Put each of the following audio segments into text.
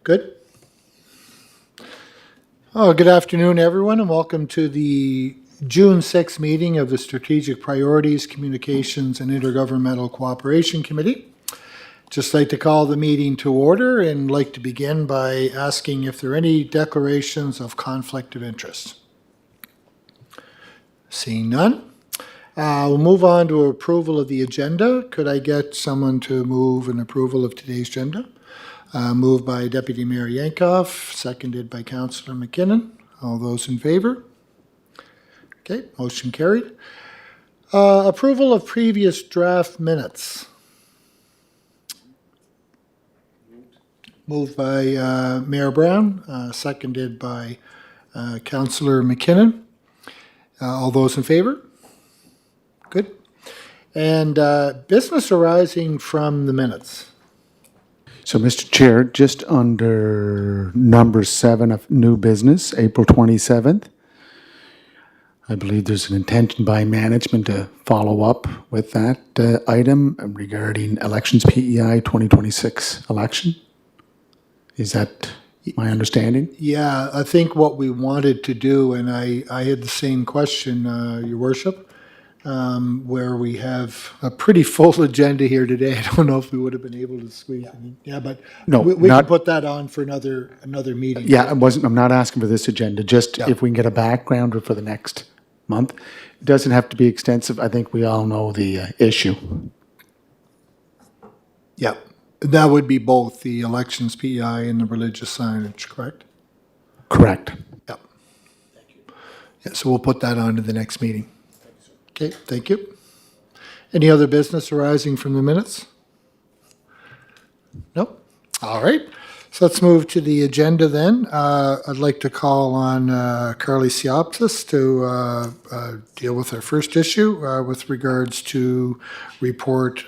Good. Oh, good afternoon, everyone, and welcome to the June 6th meeting of the Strategic Priorities, Communications, and Intergovernmental Cooperation Committee. Just like to call the meeting to order and like to begin by asking if there are any declarations of conflict of interest. Seeing none. We'll move on to approval of the agenda. Could I get someone to move an approval of today's agenda? Moved by Deputy Mayor Yankoff, seconded by Councillor McKinnon. All those in favor? Okay, motion carried. Approval of previous draft minutes. Moved by Mayor Brown, seconded by Councillor McKinnon. All those in favor? Good. And business arising from the minutes. So, Mr. Chair, just under number 7 of new business, April 27th, I believe there's an intention by management to follow up with that item regarding elections PEI 2026 election. Is that my understanding? Yeah, I think what we wanted to do, and I had the same question, Your Worship, where we have a pretty full agenda here today. I don't know if we would have been able to squeeze it in. Yeah, but No, we can put that on for another meeting. Yeah, I'm not asking for this agenda, just Yeah. if we can get a background for the next month. It doesn't have to be extensive. I think we all know the issue. Yeah, that would be both the elections PEI and the religious signage, correct? Correct. Yeah. Yeah, so we'll put that on to the next meeting. Okay, thank you. Any other business arising from the minutes? Nope. All right. So let's move to the agenda then. I'd like to call on Carly Siopsis to deal with our first issue with regards to report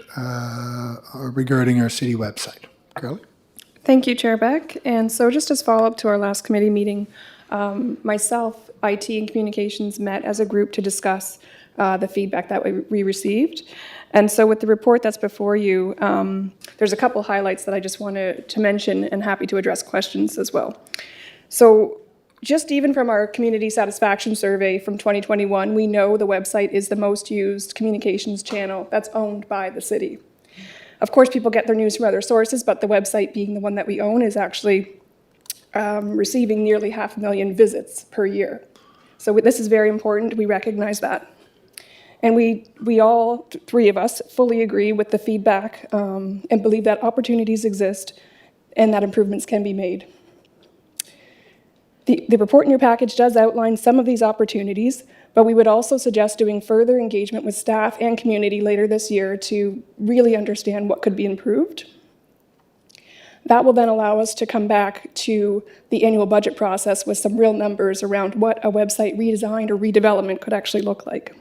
regarding our city website. Carly? Thank you, Chair Beck. And so just as follow-up to our last committee meeting, myself, IT and Communications met as a group to discuss the feedback that we received. And so with the report that's before you, there's a couple highlights that I just wanted to mention and happy to address questions as well. So just even from our community satisfaction survey from 2021, we know the website is the most used communications channel that's owned by the city. Of course, people get their news from other sources, but the website being the one that we own is actually receiving nearly 500,000 visits per year. So this is very important. We recognize that. And we all, three of us, fully agree with the feedback and believe that opportunities exist and that improvements can be made. The report in your package does outline some of these opportunities, but we would also suggest doing further engagement with staff and community later this year to really understand what could be improved. That will then allow us to come back to the annual budget process with some real numbers around what a website redesign or redevelopment could actually look like.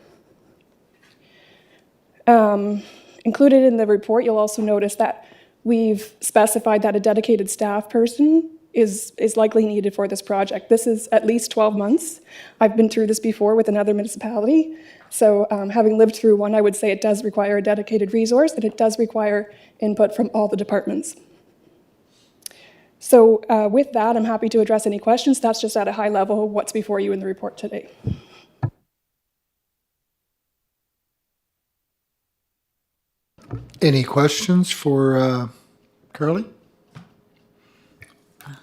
Included in the report, you'll also notice that we've specified that a dedicated staff person is likely needed for this project. This is at least 12 months. I've been through this before with another municipality. So having lived through one, I would say it does require a dedicated resource and it does require input from all the departments. So with that, I'm happy to address any questions. That's just at a high level what's before you in the report today. Any questions for Carly?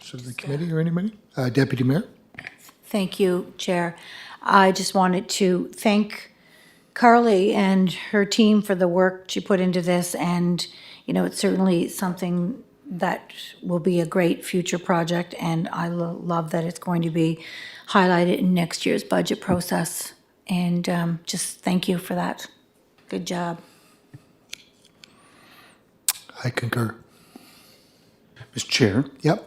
So the committee or anybody? Deputy Mayor? Thank you, Chair. I just wanted to thank Carly and her team for the work she put into this, and it's certainly something that will be a great future project, and I love that it's going to be highlighted in next year's budget process, and just thank you for that. Good job. I concur. Mr. Chair, Yep.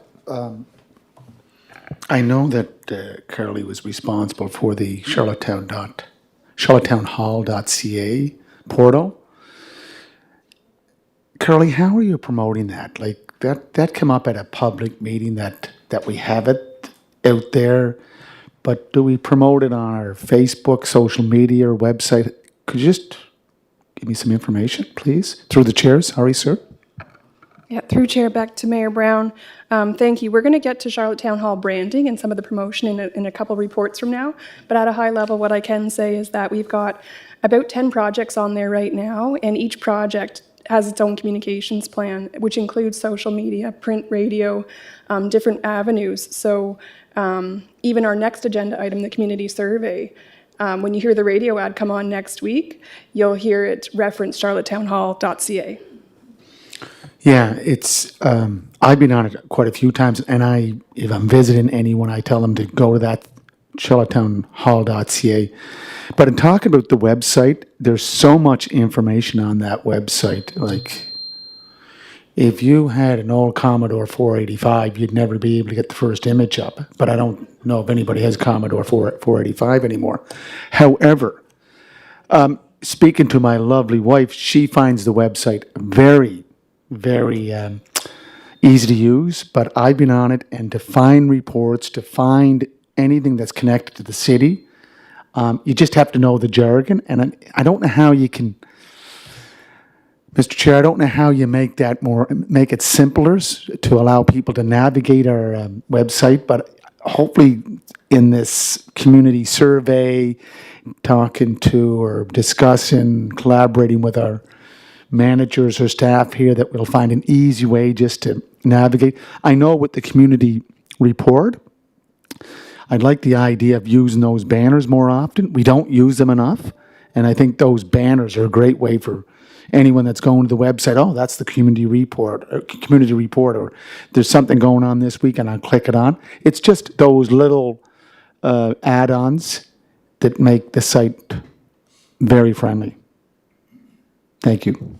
I know that Carly was responsible for the charlottetownhall.ca portal. Carly, how are you promoting that? Like that came up at a public meeting that we have it out there, but do we promote it on our Facebook, social media, or website? Could you just give me some information, please? Through the chair, sorry, sir. Yeah, through Chair back to Mayor Brown. Thank you. We're going to get to Charlotte Town Hall branding and some of the promotion in a couple reports from now. But at a high level, what I can say is that we've got about 10 projects on there right now, and each project has its own communications plan, which includes social media, print, radio, different avenues. So even our next agenda item, the community survey, when you hear the radio ad come on next week, you'll hear it reference charlottetownhall.ca. Yeah, it's, I've been on it quite a few times, and if I'm visiting anyone, I tell them to go to that charlottetownhall.ca. But in talking about the website, there's so much information on that website. Like, if you had an old Commodore 485, you'd never be able to get the first image up. But I don't know if anybody has Commodore 485 anymore. However, speaking to my lovely wife, she finds the website very, very easy to use. But I've been on it, and to find reports, to find anything that's connected to the city, you just have to know the jargon. And I don't know how you can, Mr. Chair, I don't know how you make it simpler to allow people to navigate our website, but hopefully in this community survey, talking to or discussing, collaborating with our managers or staff here, that we'll find an easy way just to navigate. I know with the community report, I'd like the idea of using those banners more often. We don't use them enough, and I think those banners are a great way for anyone that's going to the website. Oh, that's the community report, or there's something going on this week, and I'll click it on. It's just those little add-ons that make the site very friendly. Thank you.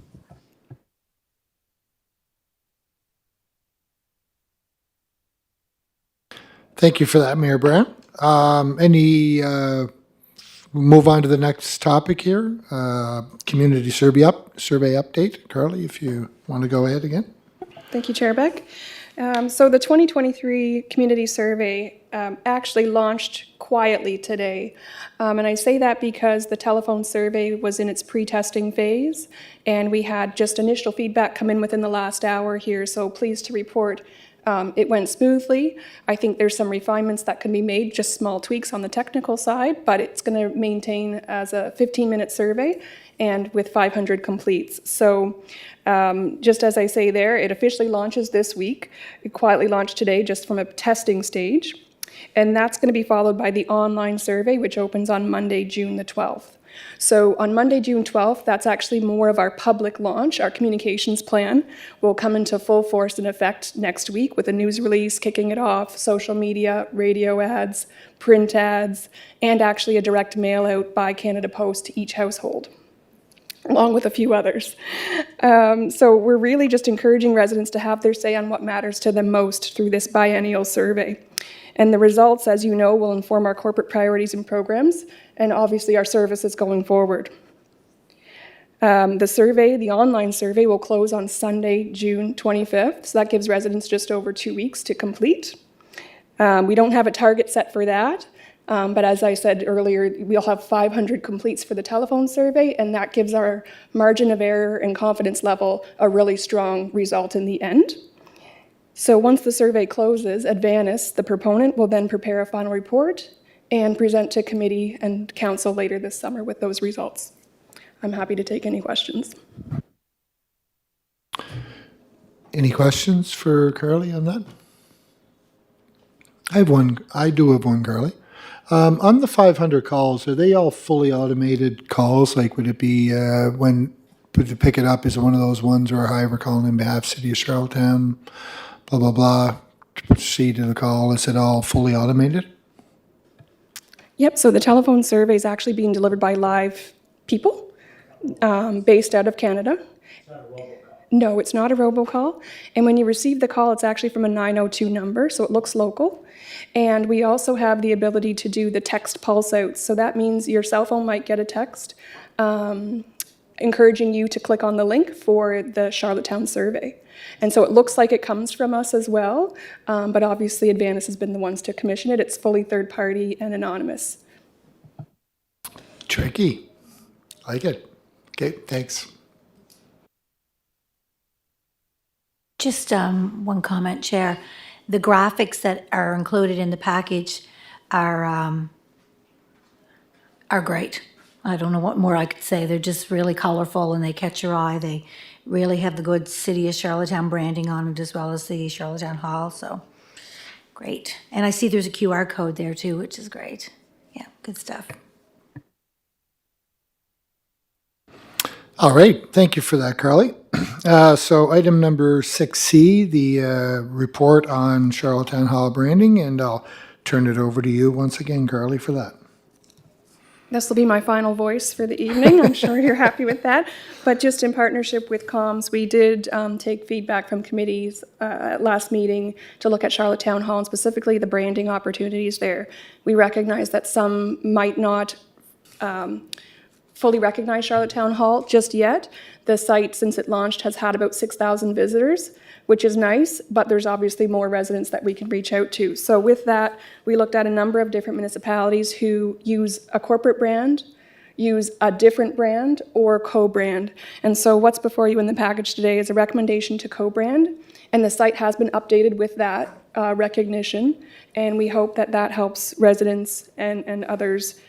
Thank you for that, Mayor Brown. We'll move on to the next topic here. Community survey update. Carly, if you want to go ahead again. Thank you, Chair Beck. So the 2023 community survey actually launched quietly today. And I say that because the telephone survey was in its pre-testing phase, and we had just initial feedback come in within the last hour here. So pleased to report it went smoothly. I think there's some refinements that can be made, just small tweaks on the technical side, but it's going to maintain as a 15-minute survey and with 500 completes. So just as I say there, it officially launches this week. It quietly launched today just from a testing stage. And that's going to be followed by the online survey, which opens on Monday, June the 12th. So on Monday, June 12th, that's actually more of our public launch. Our communications plan will come into full force and effect next week with a news release kicking it off, social media, radio ads, print ads, and actually a direct mail out by Canada Post to each household, along with a few others. So we're really just encouraging residents to have their say on what matters to them most through this biennial survey. And the results, as you know, will inform our corporate priorities and programs, and obviously our services going forward. The online survey, will close on Sunday, June 25th, so that gives residents just over 2 weeks to complete. We don't have a target set for that, but as I said earlier, we'll have 500 completes for the telephone survey, and that gives our margin of error and confidence level a really strong result in the end. So once the survey closes, Advanis, the proponent, will then prepare a final report and present to committee and council later this summer with those results. I'm happy to take any questions. Any questions for Carly on that? I do have one, Carly. On the 500 calls, are they all fully automated calls? Like, would you pick it up? Is it one of those ones where, hi, we're calling in behalf of City of Charlottetown, blah, blah, blah, to proceed to the call? Is it all fully automated? Yep, so the telephone survey is actually being delivered by live people based out of Canada. No, it's not a robocall. And when you receive the call, it's actually from a 902 number, so it looks local. And we also have the ability to do the text pulse outs. So that means your cell phone might get a text encouraging you to click on the link for the Charlottetown survey. And so it looks like it comes from us as well, but obviously Advanis has been the ones to commission it. It's fully third party and anonymous. Tricky. I like it. Okay, thanks. Just one comment, Chair. The graphics that are included in the package are great. I don't know what more I could say. They're just really colorful and they catch your eye. They really have the good City of Charlottetown branding on it as well as the Charlottetown Hall, so great. And I see there's a QR code there too, which is great. Yeah, good stuff. All right, thank you for that, Carly. So item number 6C, the report on Charlottetown Hall branding, and I'll turn it over to you once again, Carly, for that. This will be my final voice for the evening. I'm sure you're happy with that. But just in partnership with comms, we did take feedback from committees at last meeting to look at Charlottetown Hall and specifically the branding opportunities there. We recognize that some might not fully recognize Charlottetown Hall just yet. The site, since it launched, has had about 6,000 visitors, which is nice, but there's obviously more residents that we can reach out to. So with that, we looked at a number of different municipalities who use a corporate brand, use a different brand, or co-brand. And so what's before you in the package today is a recommendation to co-brand, and the site has been updated with that recognition, and we hope that that helps residents and others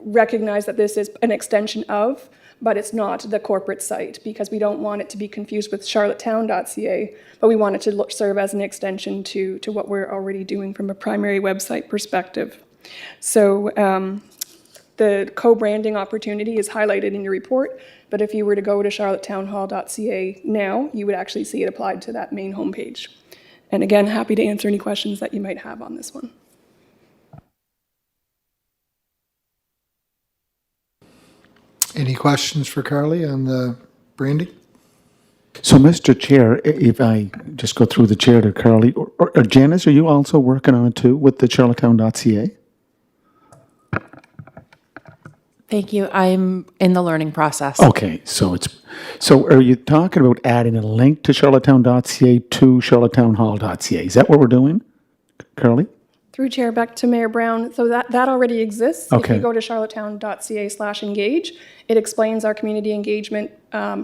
recognize that this is an extension of, but it's not the corporate site, because we don't want it to be confused with charlottetown.ca, but we want it to serve as an extension to what we're already doing from a primary website perspective. So the co-branding opportunity is highlighted in your report, but if you were to go to charlottetownhall.ca now, you would actually see it applied to that main homepage. And again, happy to answer any questions that you might have on this one. Any questions for Carly on the branding? So, Mr. Chair, if I just go through the chair to Carly, or Janice, are you also working on it too with the charlottetown.ca? Thank you. I'm in the learning process. Okay, so are you talking about adding a link to charlottetown.ca to charlottetownhall.ca? Is that what we're doing, Carly? Through Chair, back to Mayor Brown. So that already exists. If Okay. you go to charlottetown.ca/engage, it explains our community engagement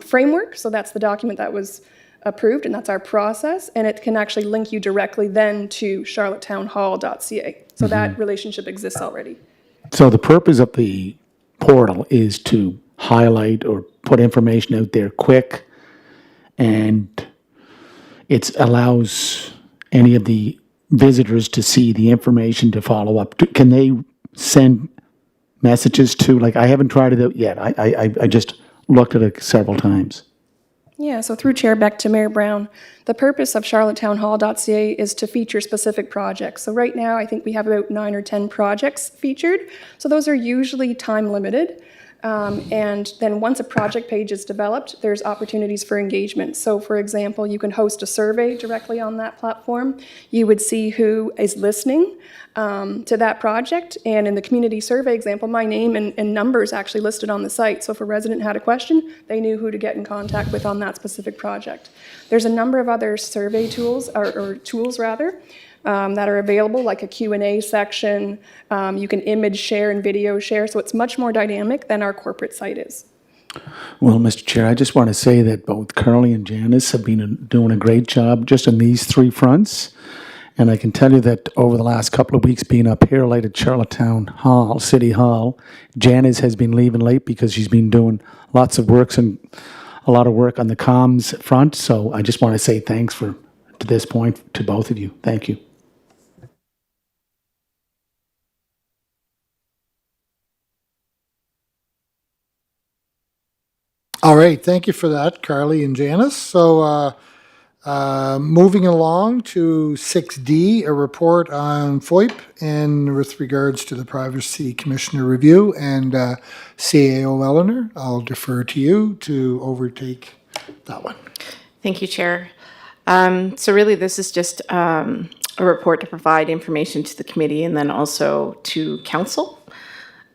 framework. So that's the document that was approved, and that's our process. And it can actually link you directly then to charlottetownhall.ca. So that relationship exists already. So the purpose of the portal is to highlight or put information out there quick, and it allows any of the visitors to see the information to follow up. Can they send messages to, like, I haven't tried it out yet. I just looked at it several times. Yeah, so through Chair, back to Mayor Brown. The purpose of charlottetownhall.ca is to feature specific projects. So right now, I think we have about 9 or 10 projects featured. So those are usually time limited. And then once a project page is developed, there's opportunities for engagement. So for example, you can host a survey directly on that platform. You would see who is listening to that project. And in the community survey example, my name and number is actually listed on the site. So if a resident had a question, they knew who to get in contact with on that specific project. There's a number of other survey tools, or tools rather, that are available, like a Q&A section. You can image share and video share, so it's much more dynamic than our corporate site is. Well, Mr. Chair, I just want to say that both Carly and Janice have been doing a great job just on these three fronts. And I can tell you that over the last couple of weeks being up here late at Charlottetown Hall, City Hall, Janice has been leaving late because she's been doing lots of work and a lot of work on the comms front. So I just want to say thanks to this point to both of you. Thank you. All right, thank you for that, Carly and Janice. So moving along to 6D, a report on FOIP and with regards to the Privacy Commissioner review and CAO Eleanor, I'll defer to you to overtake that one. Thank you, Chair. So really, this is just a report to provide information to the committee and then also to council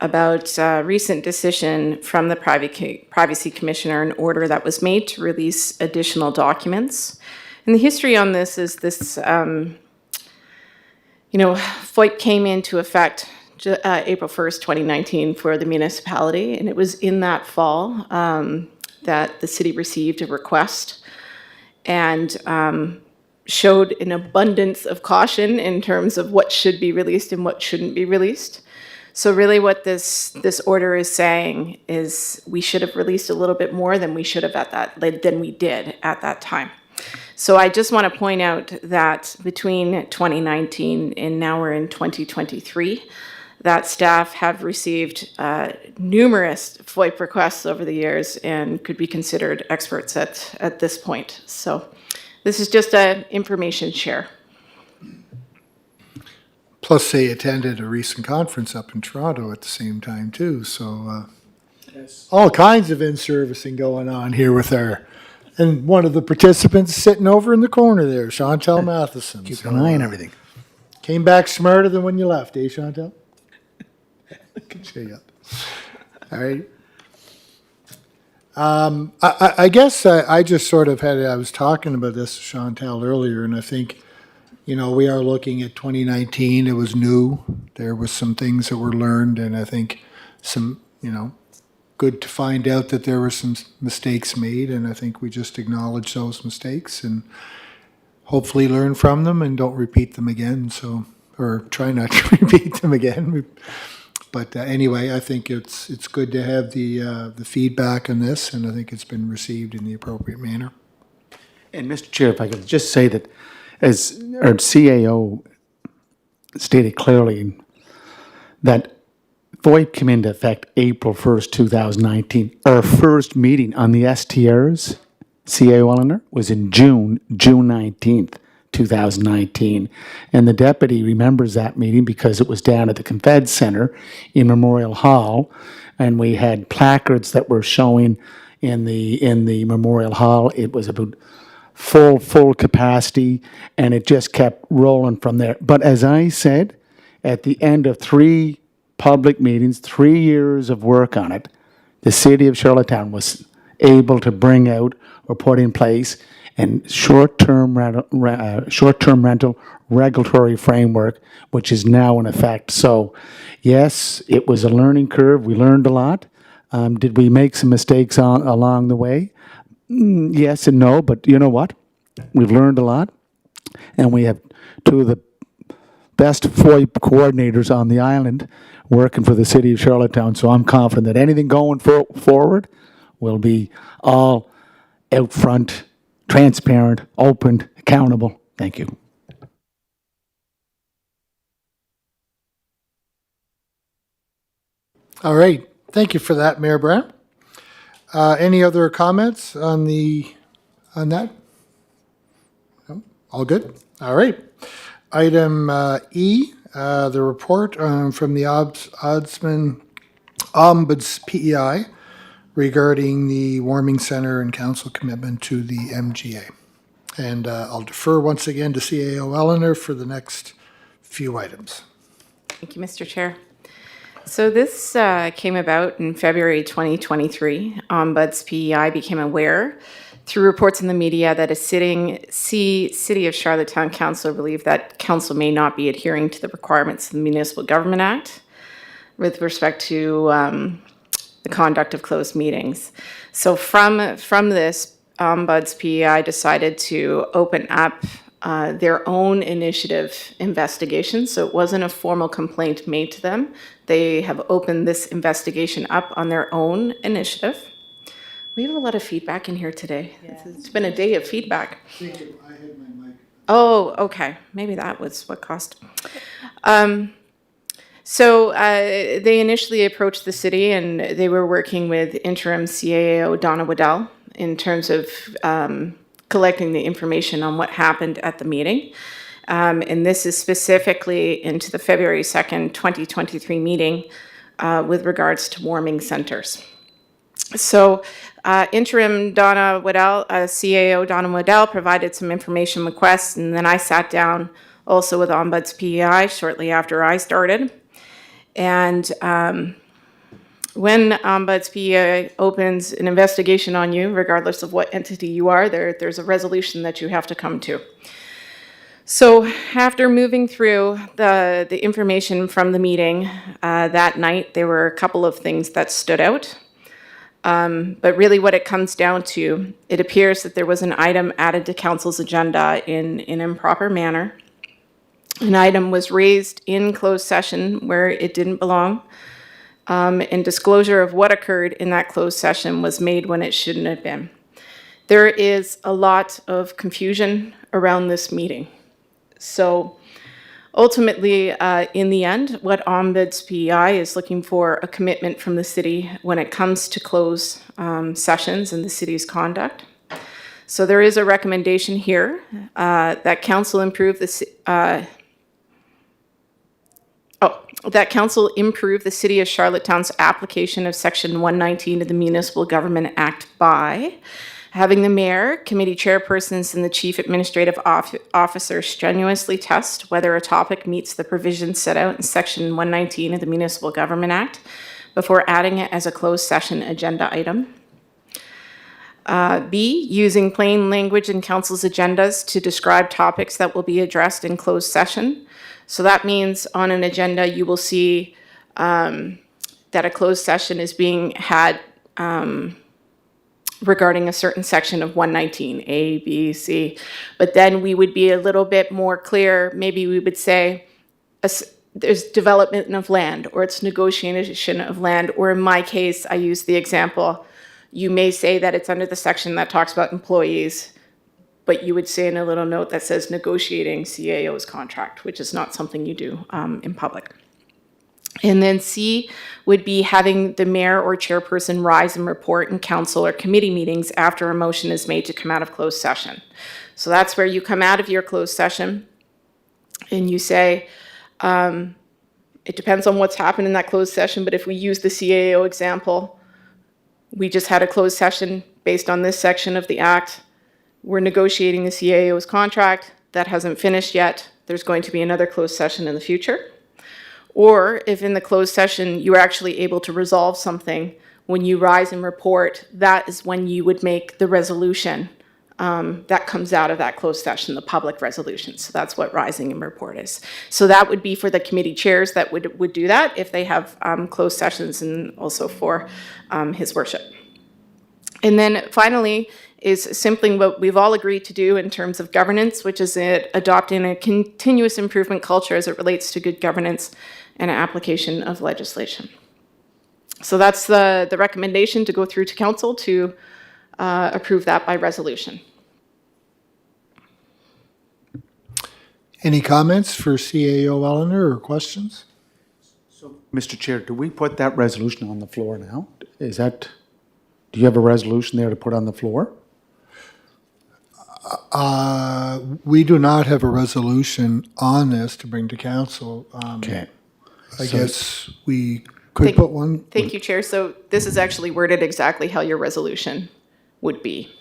about a recent decision from the Privacy Commissioner, an order that was made to release additional documents. And the history on this is this, FOIP came into effect April 1st, 2019 for the municipality, and it was in that fall that the city received a request. and showed an abundance of caution in terms of what should be released and what shouldn't be released. So really what this order is saying is we should have released a little bit more than we should have than we did at that time. So I just want to point out that between 2019 and now we're in 2023, that staff have received numerous FOIP requests over the years and could be considered experts at this point. So this is just an information share. Plus, they attended a recent conference up in Toronto at the same time too, so all kinds of in-servicing going on here with our, and one of the participants sitting over in the corner there, Chantel Matheson. Keep So, an eye on everything. Came back smarter than when you left, eh, Chantel? Can cheer you up. All right. I guess I just sort of I was talking about this to Chantel earlier, and I think, you know, we are looking at 2019. It was new. There was some things that were learned, and I think some, you know, good to find out that there were some mistakes made, and I think we just acknowledge those mistakes and hopefully learn from them and don't repeat them again. So, or try not to repeat them again. But anyway, I think it's good to have the feedback on this, and I think it's been received in the appropriate manner. And Mr. Chair, if I could just say that, as our CAO stated clearly, that FOIP came into effect April 1st, 2019. Our first meeting on the STRs, CAO Eleanor, was in June 19th, 2019. And the deputy remembers that meeting because it was down at the Confed Center in Memorial Hall, and we had placards that were showing in the Memorial Hall. It was about full capacity, and it just kept rolling from there. But as I said, at the end of 3 public meetings, 3 years of work on it, the city of Charlottetown was able to bring out or put in place a short-term rental regulatory framework, which is now in effect. So, yes, it was a learning curve. We learned a lot. Did we make some mistakes along the way? Yes and no, but you know what? We've learned a lot, and we have 2 of the best FOIP coordinators on the island working for the city of Charlottetown. So I'm confident that anything going forward will be all out front, transparent, open, accountable. Thank you. All right. Thank you for that, Mayor Brown. Any other comments on that? No? All good? All right. Item E, the report from the Ombuds PEI regarding the warming center and council commitment to the MGA. And I'll defer once again to CAO Eleanor for the next few items. Thank you, Mr. Chair. So this came about in February 2023. Ombuds PEI became aware through reports in the media that a sitting City of Charlottetown Council believed that council may not be adhering to the requirements of the Municipal Government Act with respect to the conduct of closed meetings. So from this, Ombuds PEI decided to open up their own initiative investigation. So it wasn't a formal complaint made to them. They have opened this investigation up on their own initiative. We have a lot of feedback in here today. Yeah. It's been a day of feedback. I had my mic. Oh, okay. Maybe that was what caused. So they initially approached the city, and they were working with interim CAO Donna Waddell in terms of collecting the information on what happened at the meeting. And this is specifically into the February 2nd, 2023 meeting with regards to warming centers. So interim Donna Waddell, CAO Donna Waddell provided some information requests, and then I sat down also with Ombuds PEI shortly after I started. And when Ombuds PEI opens an investigation on you, regardless of what entity you are, there's a resolution that you have to come to. So after moving through the information from the meeting that night, there were a couple of things that stood out. But really what it comes down to, it appears that there was an item added to council's agenda in an improper manner. An item was raised in closed session where it didn't belong. And disclosure of what occurred in that closed session was made when it shouldn't have been. There is a lot of confusion around this meeting. So ultimately, in the end, what Ombuds PEI is looking for a commitment from the city when it comes to closed sessions and the city's conduct. So there is a recommendation here that council improve that council improve the City of Charlottetown's application of Section 119 of the Municipal Government Act by having the mayor, committee chairpersons, and the chief administrative officer strenuously test whether a topic meets the provisions set out in Section 119 of the Municipal Government Act before adding it as a closed session agenda item. B, using plain language in council's agendas to describe topics that will be addressed in closed session. So that means on an agenda, you will see that a closed session is being had regarding a certain section of 119, A, B, C. But then we would be a little bit more clear. Maybe we would say there's development of land, or it's negotiation of land, or in my case, I use the example, you may say that it's under the section that talks about employees, but you would say in a little note that says negotiating CAO's contract, which is not something you do in public. And then C would be having the mayor or chairperson rise and report in council or committee meetings after a motion is made to come out of closed session. So that's where you come out of your closed session and you say, it depends on what's happened in that closed session, but if we use the CAO example, we just had a closed session based on this section of the act. We're negotiating the CAO's contract. That hasn't finished yet. There's going to be another closed session in the future. Or if in the closed session you're actually able to resolve something, when you rise and report, that is when you would make the resolution that comes out of that closed session, the public resolution. So that's what rising and report is. So that would be for the committee chairs that would do that if they have closed sessions, and also for his worship. And then finally is simply what we've all agreed to do in terms of governance, which is adopting a continuous improvement culture as it relates to good governance and application of legislation. So that's the recommendation to go through to council to approve that by resolution. Any comments for CAO Eleanor or questions? Mr. Chair, do we put that resolution on the floor now? Do you have a resolution there to put on the floor? We do not have a resolution on this to bring to council. Okay. I guess we could put one. Thank you, Chair. So this is actually worded exactly how your resolution would be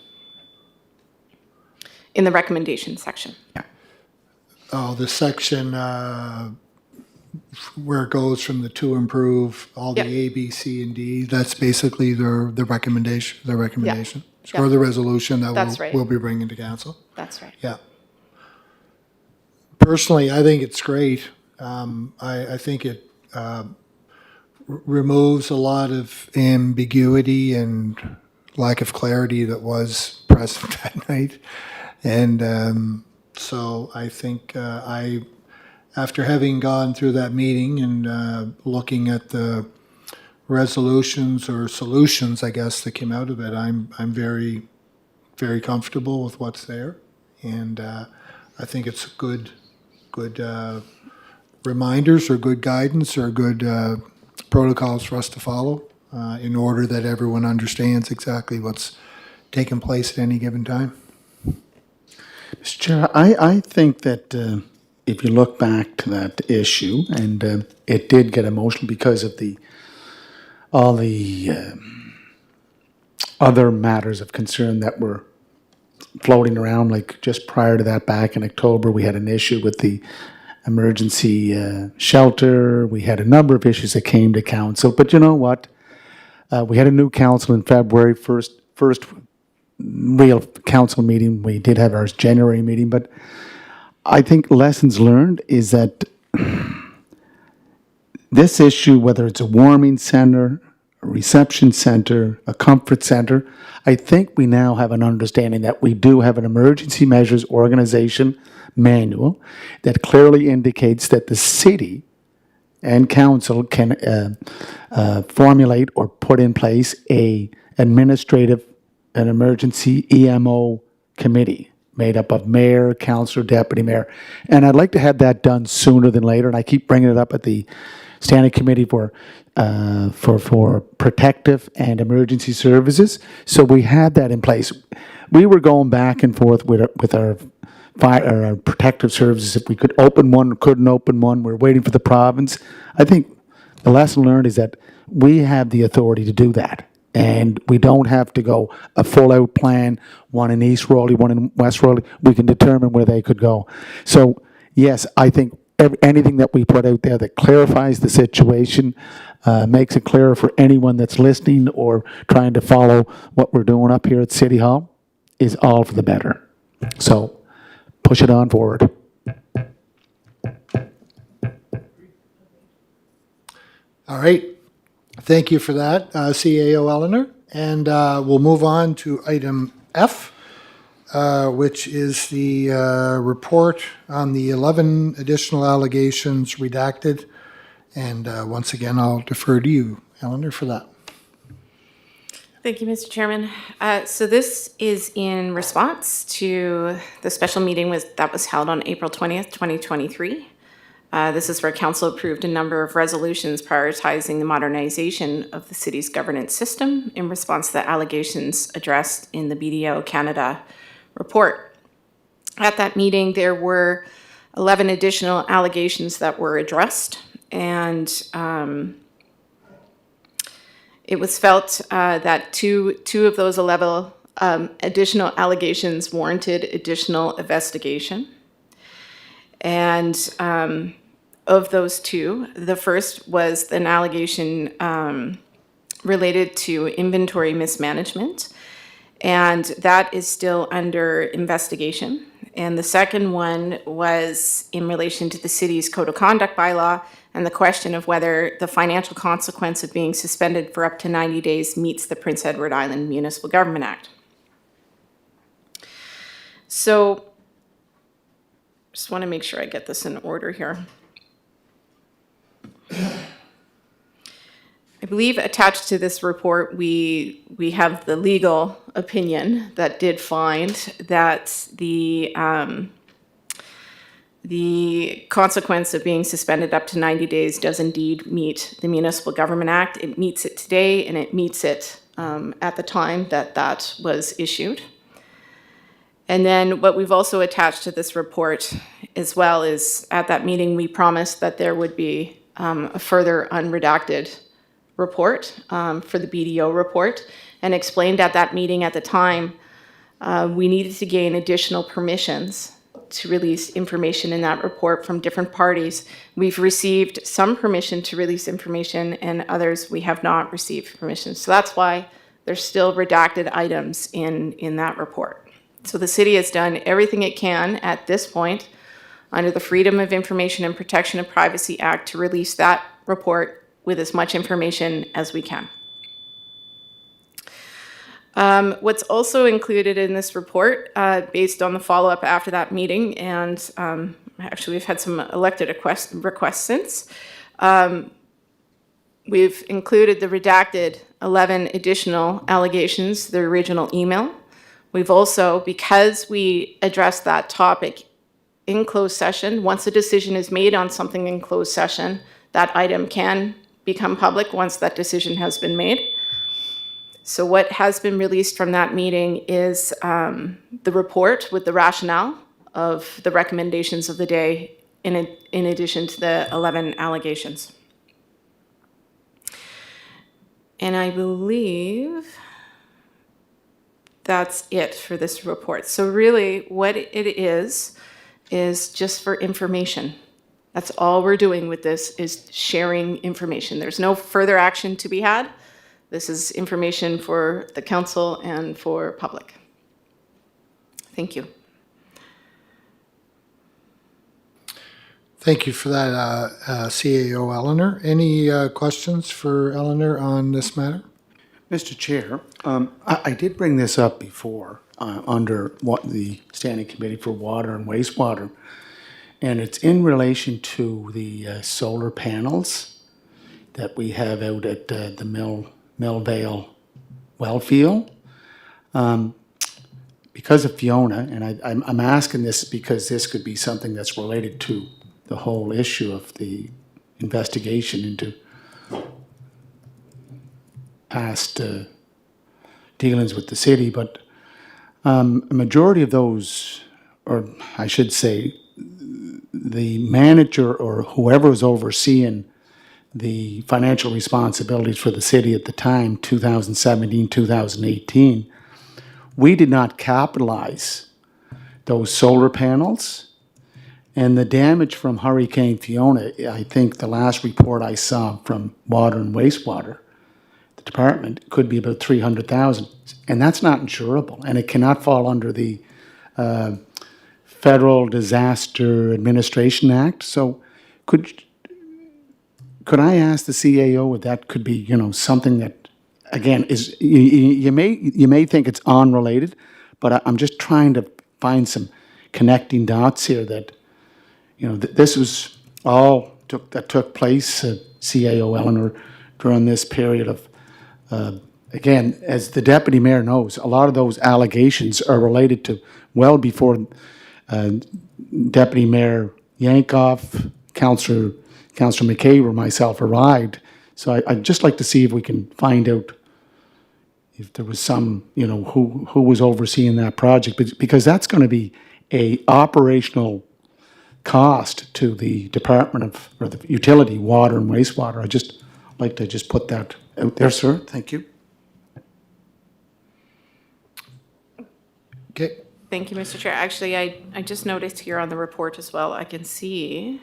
in the recommendation section. Oh, the section where it goes from the to improve, all the Yep. A, B, C, and D, that's basically the recommendation, Yeah. or the resolution that That's right. we'll be bringing to council. That's right. Yeah. Personally, I think it's great. I think it removes a lot of ambiguity and lack of clarity that was present that night. And so I think after having gone through that meeting and looking at the resolutions or solutions, I guess, that came out of it, I'm very, very comfortable with what's there. And I think it's good reminders or good guidance or good protocols for us to follow in order that everyone understands exactly what's taking place at any given time. Mr. Chair, I think that if you look back to that issue, and it did get emotional because of all the other matters of concern that were floating around, like just prior to that, back in October, we had an issue with the emergency shelter. We had a number of issues that came to council. But you know what? We had a new council in February, first real council meeting. We did have our January meeting, but I think lessons learned is that this issue, whether it's a warming center a reception center, a comfort center. I think we now have an understanding that we do have an emergency measures organization manual that clearly indicates that the city and council can formulate or put in place an emergency EMO committee made up of mayor, councilor, deputy mayor. And I'd like to have that done sooner than later. And I keep bringing it up at the standing committee for protective and emergency services. So we had that in place. We were going back and forth with our fire, our protective services. If we could open one, couldn't open one. We're waiting for the province. I think the lesson learned is that we have the authority to do that. And we don't have to go a full-out plan, one in East Rowley, one in West Rowley. We can determine where they could go. So, yes, I think anything that we put out there that clarifies the situation, makes it clearer for anyone that's listening or trying to follow what we're doing up here at City Hall is all for the better. So, push it on forward. All right. Thank you for that, CAO Eleanor. And we'll move on to item F, which is the report on the 11 additional allegations redacted. And once again, I'll defer to you, Eleanor, for that. Thank you, Mr. Chairman. So this is in response to the special meeting that was held on April 20th, 2023. This is where council approved a number of resolutions prioritizing the modernization of the city's governance system in response to the allegations addressed in the BDO Canada report. At that meeting, there were 11 additional allegations that were addressed, and it was felt that two of those 11 additional allegations warranted additional investigation. And of those two, the first was an allegation related to inventory mismanagement, and that is still under investigation. And the second one was in relation to the city's code of conduct bylaw and the question of whether the financial consequence of being suspended for up to 90 days meets the Prince Edward Island Municipal Government Act. So, just want to make sure I get this in order here. I believe attached to this report, we have the legal opinion that did find that the consequence of being suspended up to 90 days does indeed meet the Municipal Government Act. It meets it today, and it meets it at the time that was issued. And then what we've also attached to this report as well is at that meeting, we promised that there would be a further unredacted report for the BDO report, and explained at that meeting at the time we needed to gain additional permissions to release information in that report from different parties. We've received some permission to release information, and others we have not received permission. So that's why there's still redacted items in that report. So the city has done everything it can at this point under the Freedom of Information and Protection of Privacy Act to release that report with as much information as we can. What's also included in this report, based on the follow-up after that meeting, and actually we've had some elected requests since, we've included the redacted 11 additional allegations, the original email. We've also, because we addressed that topic in closed session, once a decision is made on something in closed session, that item can become public once that decision has been made. So what has been released from that meeting is the report with the rationale of the recommendations of the day in addition to the 11 allegations. And I believe that's it for this report. So really what it is just for information. That's all we're doing with this, is sharing information. There's no further action to be had. This is information for the council and for public. Thank you. Thank you for that, CAO Eleanor. Any questions for Eleanor on this matter? Mr. Chair, I did bring this up before under what the Standing Committee for Water and Wastewater, and it's in relation to the solar panels that we have out at the Millvale well field. Because of Fiona, and I'm asking this because this could be something that's related to the whole issue of the investigation into past dealings with the city, but a majority of those, or I should say, the manager or whoever was overseeing the financial responsibilities for the city at the time, 2017, 2018, we did not capitalize those solar panels. And the damage from Hurricane Fiona, I think the last report I saw from Water and Wastewater, the department, could be about 300,000. And that's not insurable, and it cannot fall under the Federal Disaster Administration Act. So could I ask the CAO if that could be, something that, again, is you may think it's unrelated, but I'm just trying to find some connecting dots here that, this was all that took place, CAO Eleanor, during this period of, again, as the deputy mayor knows, a lot of those allegations are related to well before Deputy Mayor Yankoff, Councillor McKay, or myself arrived. So I'd just like to see if we can find out if there was some, who was overseeing that project, because that's going to be a operational cost to the Department of, or the utility, Water and Wastewater. I just like to just put that out there, sir. Thank you. Okay. Thank you, Mr. Chair. Actually, I just noticed here on the report as well, I can see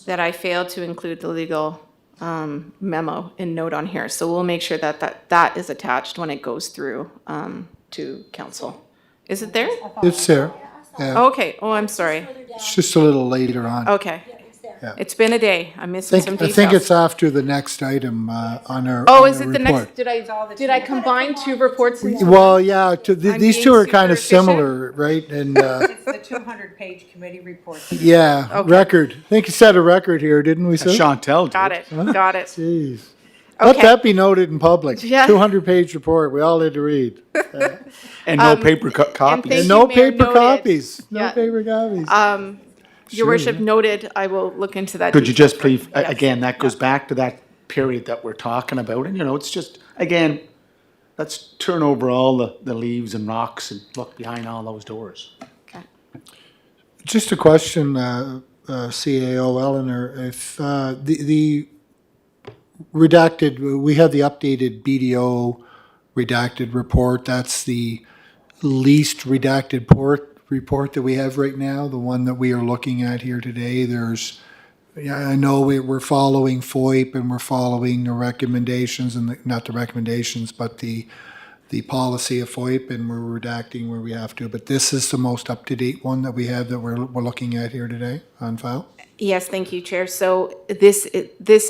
that I failed to include the legal memo and note on here. So we'll make sure that is attached when it goes through to council. Is it there? It's there. Yeah. Okay. Oh, I'm sorry. It's just a little later on. Okay. Yeah. It's been a day. I'm missing some I details. think it's after the next item on our Oh, on is our it the report. next? Did I combine two reports? into Well, yeah, these being two are kind of super efficient. similar, right? And, It's the 200-page committee report. yeah, Okay. record. I think you set a record here, didn't we, sir? Chantel did. Got it. Got it. Jeez. Let Okay. that be noted in public. Yeah. 200-page report, we all had to read. And no paper copies. thank And no you, Mayor, paper noted. copies. No Yeah. paper copies. Your worship noted. I will look into that. Could you detail just please, further. Yes. again, that goes back to that period that we're talking about, and, it's just, again, let's turn over all the leaves and rocks and look behind all those doors. Okay. Just a question, CAO Eleanor, if the redacted, we have the updated BDO redacted report, that's the least redacted report that we have right now, the one that we are looking at here today. I know we're following FOIP and we're following the recommendations and not the recommendations, but the policy of FOIP, and we're redacting where we have to. But this is the most up-to-date one that we have that we're looking at here today on file. Yes, thank you, Chair. So this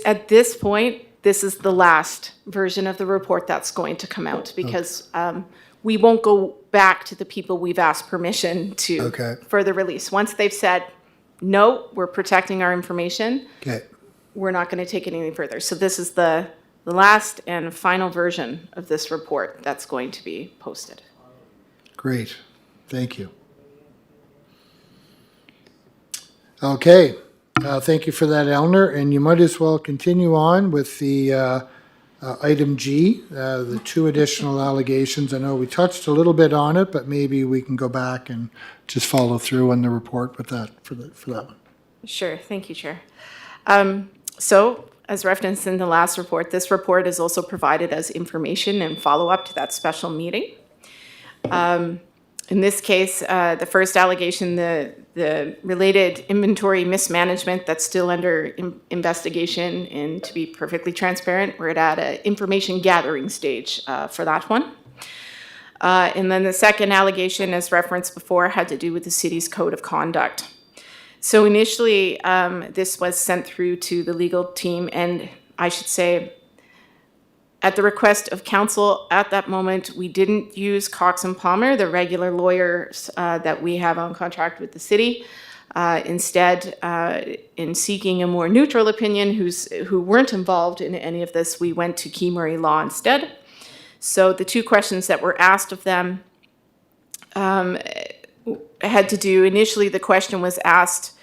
at this point, this is the last version of the report that's going to come out, because we won't go back to the people we've asked permission to Okay. further release. Once they've said, no, we're protecting our information, Okay. we're not going to take it any further. So this is the last and final version of this report that's going to be posted. Great, thank you. Okay, thank you for that, Eleanor, and you might as well continue on with the item G, the two additional allegations. I know we touched a little bit on it, but maybe we can go back and just follow through on the report with that, for that one. Sure, thank you, Chair. So, as referenced in the last report, this report is also provided as information and follow-up to that special meeting. In this case, the first allegation, the related inventory mismanagement, that's still under investigation, and to be perfectly transparent, we're at an information gathering stage for that one. And then the second allegation, as referenced before, had to do with the city's code of conduct. So initially, this was sent through to the legal team, and I should say, at the request of council at that moment, we didn't use Cox and Palmer, the regular lawyers that we have on contract with the city. Instead, in seeking a more neutral opinion who weren't involved in any of this, we went to Key Murray Law instead. So the two questions that were asked of them had to do, initially the question was asked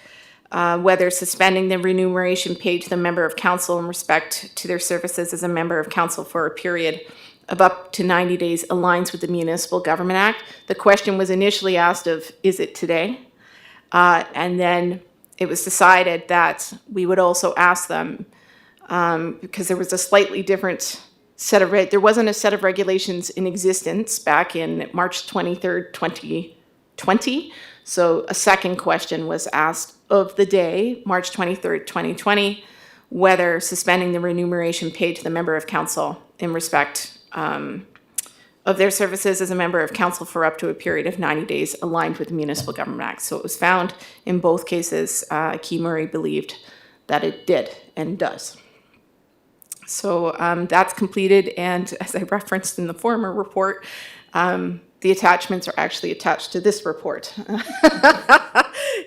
whether suspending the remuneration paid to the member of council in respect to their services as a member of council for a period of up to 90 days aligns with the Municipal Government Act. The question was initially asked of, is it today? And then it was decided that we would also ask them, because there was a slightly different set of, there wasn't a set of regulations in existence back in March 23rd, 2020. So a second question was asked of the day, March 23rd, 2020, whether suspending the remuneration paid to the member of council in respect of their services as a member of council for up to a period of 90 days aligned with the Municipal Government Act. So it was found in both cases, Key Murray believed that it did and does. So that's completed, and as I referenced in the former report, the attachments are actually attached to this report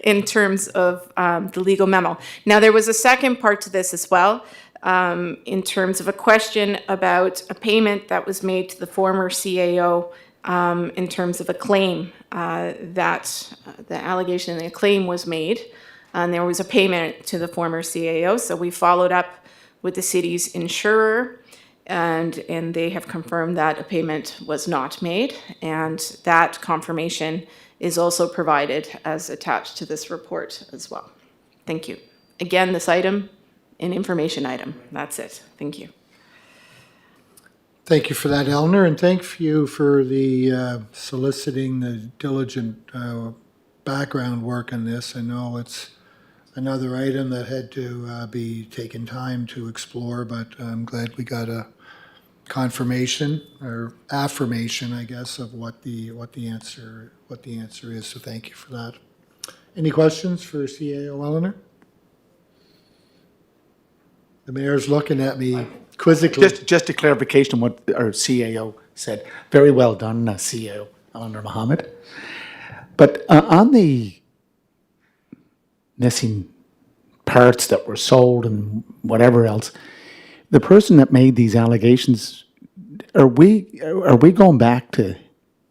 in terms of the legal memo. Now, there was a second part to this as well, in terms of a question about a payment that was made to the former CAO in terms of a claim that the allegation and the claim was made, and there was a payment to the former CAO. So we followed up with the city's insurer, and they have confirmed that a payment was not made, and that confirmation is also provided as attached to this report as well. Thank you. Again, this item, an information item. That's it. Thank you. Thank you for that, Eleanor, and thank you for the soliciting the diligent background work on this. I know it's another item that had to be taken time to explore, but I'm glad we got a confirmation or affirmation, I guess, of what the answer is. So thank you for that. Any questions for CAO Eleanor? The mayor's looking at me quizzically. Just a clarification on what our CAO said. Very well done, CAO Eleanor Mohammed. But on the missing parts that were sold and whatever else, the person that made these allegations, are we going back to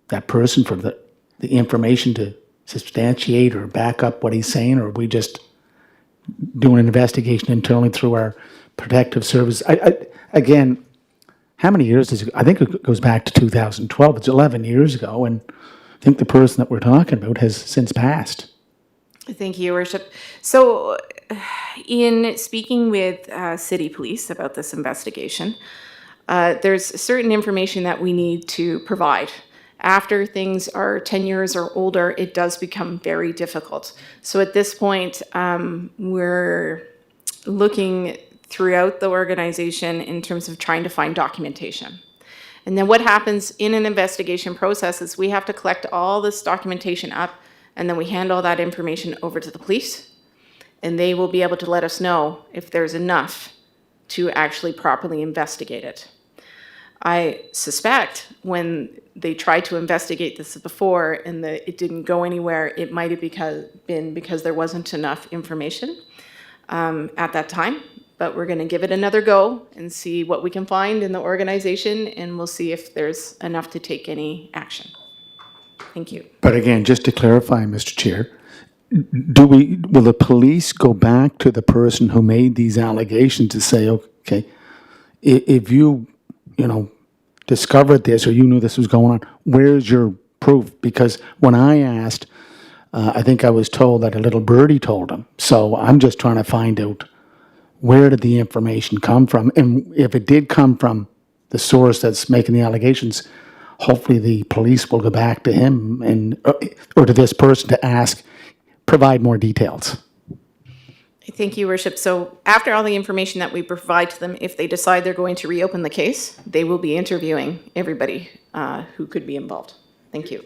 that person for the information to substantiate or back up what he's saying, or are we just doing an investigation internally through our protective service? Again, how many years is it? I think it goes back to 2012. It's 11 years ago, and I think the person that we're talking about has since passed. Thank you, Your Worship. So in speaking with City Police about this investigation, there's certain information that we need to provide. After things are 10 years or older, it does become very difficult. So at this point, we're looking throughout the organization in terms of trying to find documentation. And then what happens in an investigation process is we have to collect all this documentation up, and then we hand all that information over to the police, and they will be able to let us know if there's enough to actually properly investigate it. I suspect when they tried to investigate this before and it didn't go anywhere, it might have been because there wasn't enough information at that time. But we're going to give it another go and see what we can find in the organization, and we'll see if there's enough to take any action. Thank you. But again, just to clarify, Mr. Chair, will the police go back to the person who made these allegations to say, okay, if you discovered this or you knew this was going on, where's your proof? Because when I asked, I think I was told that a little birdie told him. So I'm just trying to find out, where did the information come from? And if it did come from the source that's making the allegations, hopefully the police will go back to him or to this person to ask, provide more details. Thank you, Worship. So after all the information that we provide to them, if they decide they're going to reopen the case, they will be interviewing everybody who could be involved. Thank you.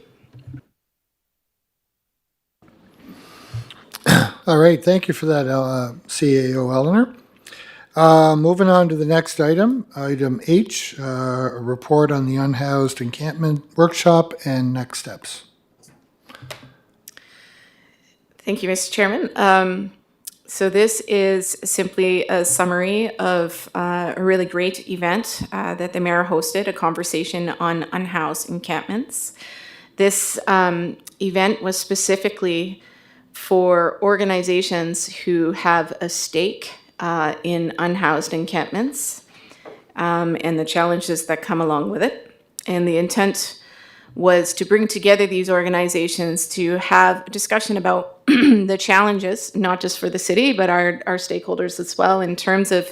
All right, thank you for that, CAO Eleanor. Moving on to the next item, item H, a report on the unhoused encampment workshop and next steps. Thank you, Mr. Chairman. So this is simply a summary of a really great event that the mayor hosted, a conversation on unhoused encampments. This event was specifically for organizations who have a stake in unhoused encampments and the challenges that come along with it. And the intent was to bring together these organizations to have a discussion about the challenges, not just for the city, but our stakeholders as well in terms of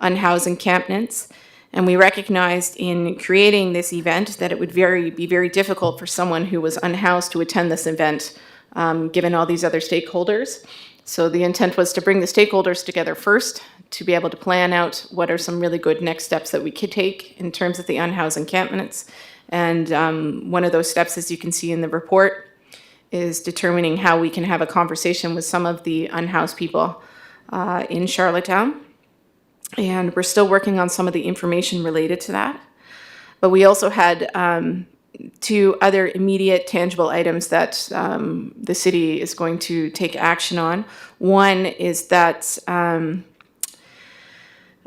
unhoused encampments. And we recognized in creating this event that it would be very difficult for someone who was unhoused to attend this event, given all these other stakeholders. So the intent was to bring the stakeholders together first to be able to plan out what are some really good next steps that we could take in terms of the unhoused encampments. And one of those steps, as you can see in the report, is determining how we can have a conversation with some of the unhoused people in Charlottetown. And we're still working on some of the information related to that. But we also had two other immediate tangible items that the city is going to take action on. One is that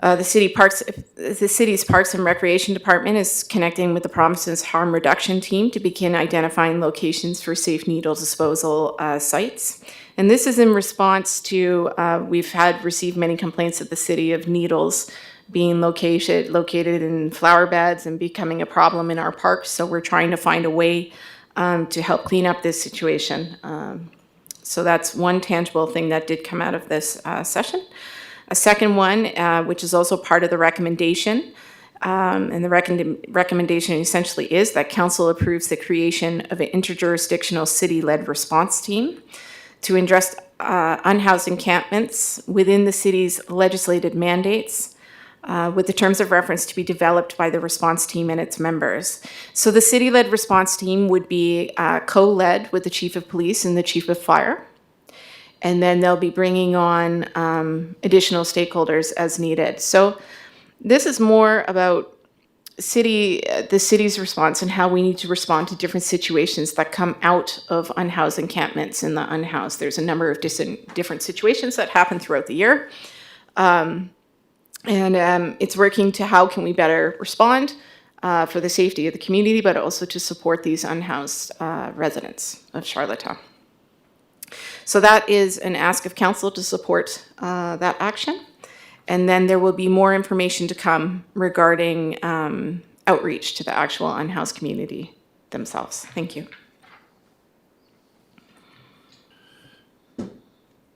the city's Parks and Recreation Department is connecting with the province's harm reduction team to begin identifying locations for safe needle disposal sites. And this is in response to, we've received many complaints at the city of needles being located in flower beds and becoming a problem in our parks. So we're trying to find a way to help clean up this situation. So that's one tangible thing that did come out of this session. A second one, which is also part of the recommendation, and the recommendation essentially is that council approves the creation of an interjurisdictional city-led response team to address unhoused encampments within the city's legislated mandates, with the terms of reference to be developed by the response team and its members. So the city-led response team would be co-led with the chief of police and the chief of fire. And then they'll be bringing on additional stakeholders as needed. So this is more about the city's response and how we need to respond to different situations that come out of unhoused encampments and the unhoused. There's a number of different situations that happen throughout the year. It's working to how can we better respond for the safety of the community, but also to support these unhoused residents of Charlottetown. So that is an ask of council to support that action. And then there will be more information to come regarding outreach to the actual unhoused community themselves. Thank you.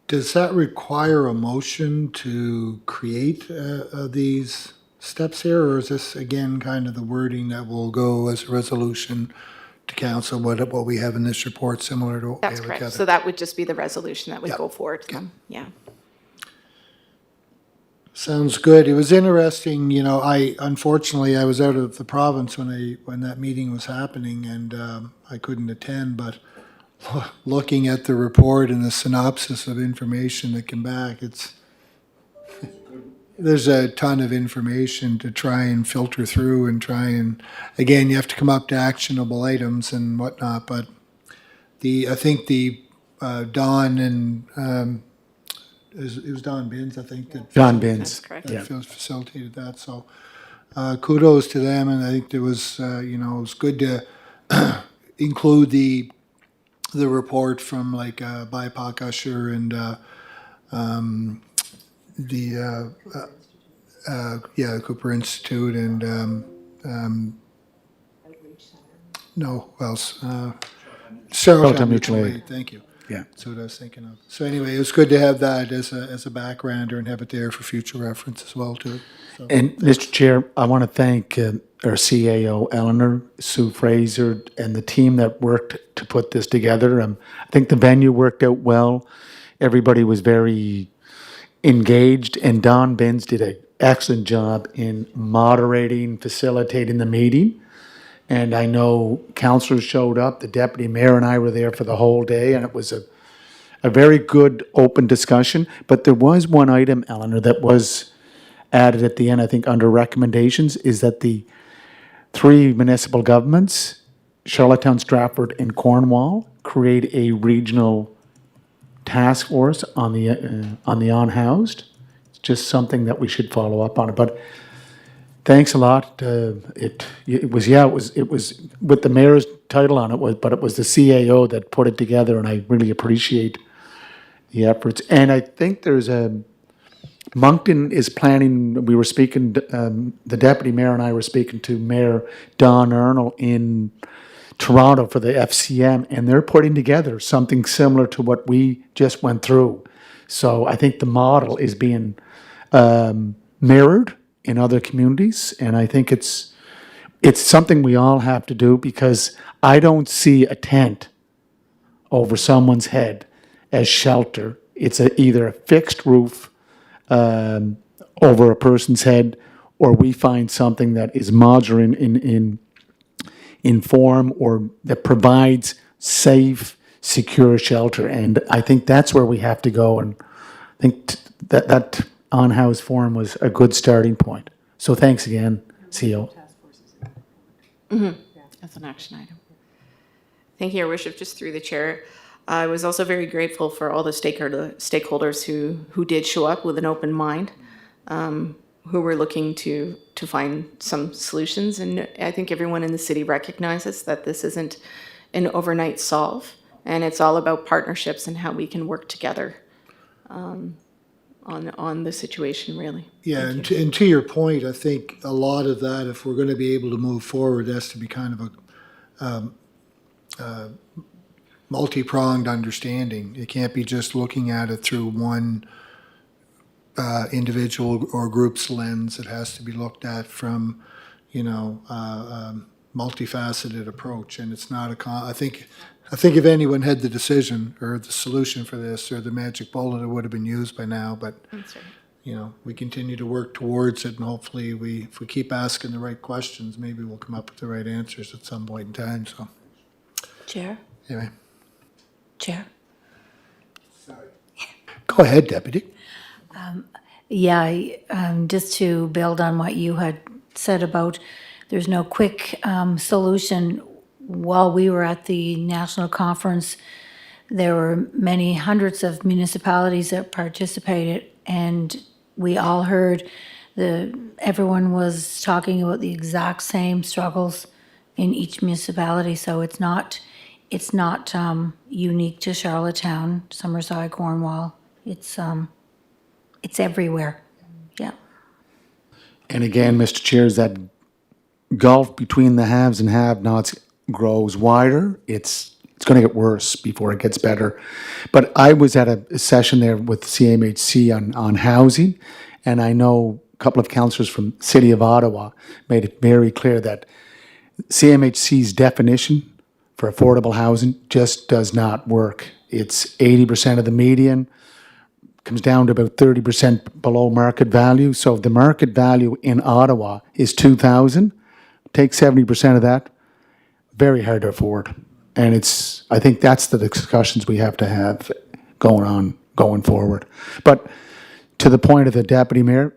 Does that require a motion to create these steps here, or is this, again, kind of the wording that will go as a resolution to council, what we have in this report, similar to what we That's have correct. together? So that would just be the resolution that would Yep. go forward to them. Yeah. Sounds good. It was interesting, unfortunately, I was out of the province when that meeting was happening, and I couldn't attend, but looking at the report and the synopsis of information that came back, there's a ton of information to try and filter through and again, you have to come up to actionable items and whatnot, but I think Don and, it was Don Binns, I think, that John Binns. That's correct. Yeah. facilitated that, so kudos to them, and I think it was good to include the report from like BIPOC Usher and the Cooper Institute and no, who else? Charlottetown Mutual Aid. Thank you. Yeah. That's what I was thinking of. So anyway, it was good to have that as a backgrounder and have it there for future reference as well too. So, And Mr. Chair, I want to thank our CAO, Eleanor, Sue Fraser, and the team that worked to put this together. I think the venue worked out well. Everybody was very engaged, and Don Benz did an excellent job in moderating, facilitating the meeting. And I know councillors showed up, the deputy mayor and I were there for the whole day, and it was a very good, open discussion. But there was one item, Eleanor, that was added at the end, I think, under recommendations, is that the three municipal governments, Charlottetown, Stratford, and Cornwall, create a regional task force on the unhoused. It's just something that we should follow up on. But thanks a lot. It was with the mayor's title on it, but it was the CAO that put it together, and I really appreciate the efforts. And I think there's Moncton is planning, we were speaking, the deputy mayor and I were speaking to Mayor Don Ernle in Toronto for the FCM, and they're putting together something similar to what we just went through. So I think the model is being mirrored in other communities, and I think it's something we all have to do, because I don't see a tent over someone's head as shelter. It's either a fixed roof over a person's head, or we find something that is modular in form, or that provides safe, secure shelter. And I think that's where we have to go. And I think that on-house forum was a good starting point. So thanks again, CEO. That's an action item. Thank you, Your Worship. Just through the chair, I was also very grateful for all the stakeholders who did show up with an open mind, who were looking to find some solutions. And I think everyone in the city recognizes that this isn't an overnight solve, and it's all about partnerships and how we can work together on the situation, really. Yeah, and to your point, I think a lot of that, if we're going to be able to move forward, has to be kind of a multi-pronged understanding. It can't be just looking at it through one individual or group's lens. It has to be looked at from, multifaceted approach. And it's not I think if anyone had the decision or the solution for this or the magic bullet, it would have been used by now. But That's right. we continue to work towards it, and hopefully if we keep asking the right questions, maybe we'll come up with the right answers at some point in time. So Chair? anyway, Chair? go ahead, Deputy. Just to build on what you had said about there's no quick solution. While we were at the national conference, there were many hundreds of municipalities that participated, and we all heard everyone was talking about the exact same struggles in each municipality. So it's not unique to Charlottetown, Summerside, Cornwall. It's everywhere. Yeah. And again, Mr. Chair, as that gulf between the haves and have-nots grows wider, it's going to get worse before it gets better. But I was at a session there with CMHC on housing, and I know a couple of councillors from the City of Ottawa made it very clear that CMHC's definition for affordable housing just does not work. It's 80% of the median, comes down to about 30% below market value. So if the market value in Ottawa is 2,000, take 70% of that, very hard to afford. And I think that's the discussions we have to have going forward. But to the point of the deputy mayor,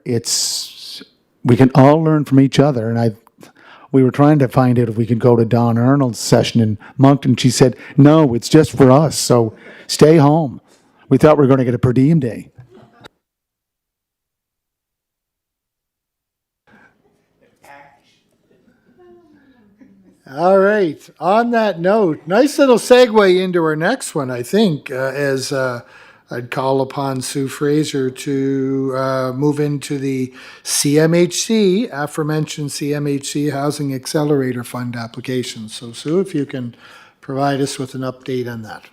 we can all learn from each other. And we were trying to find out if we could go to Don Ernle's session in Moncton. She said, no, it's just for us, so stay home. We thought we were going to get a per diem day. All right. On that note, nice little segue into our next one, I think, as I'd call upon Sue Fraser to move into the CMHC, aforementioned CMHC Housing Accelerator Fund application. So Sue, if you can provide us with an update on that.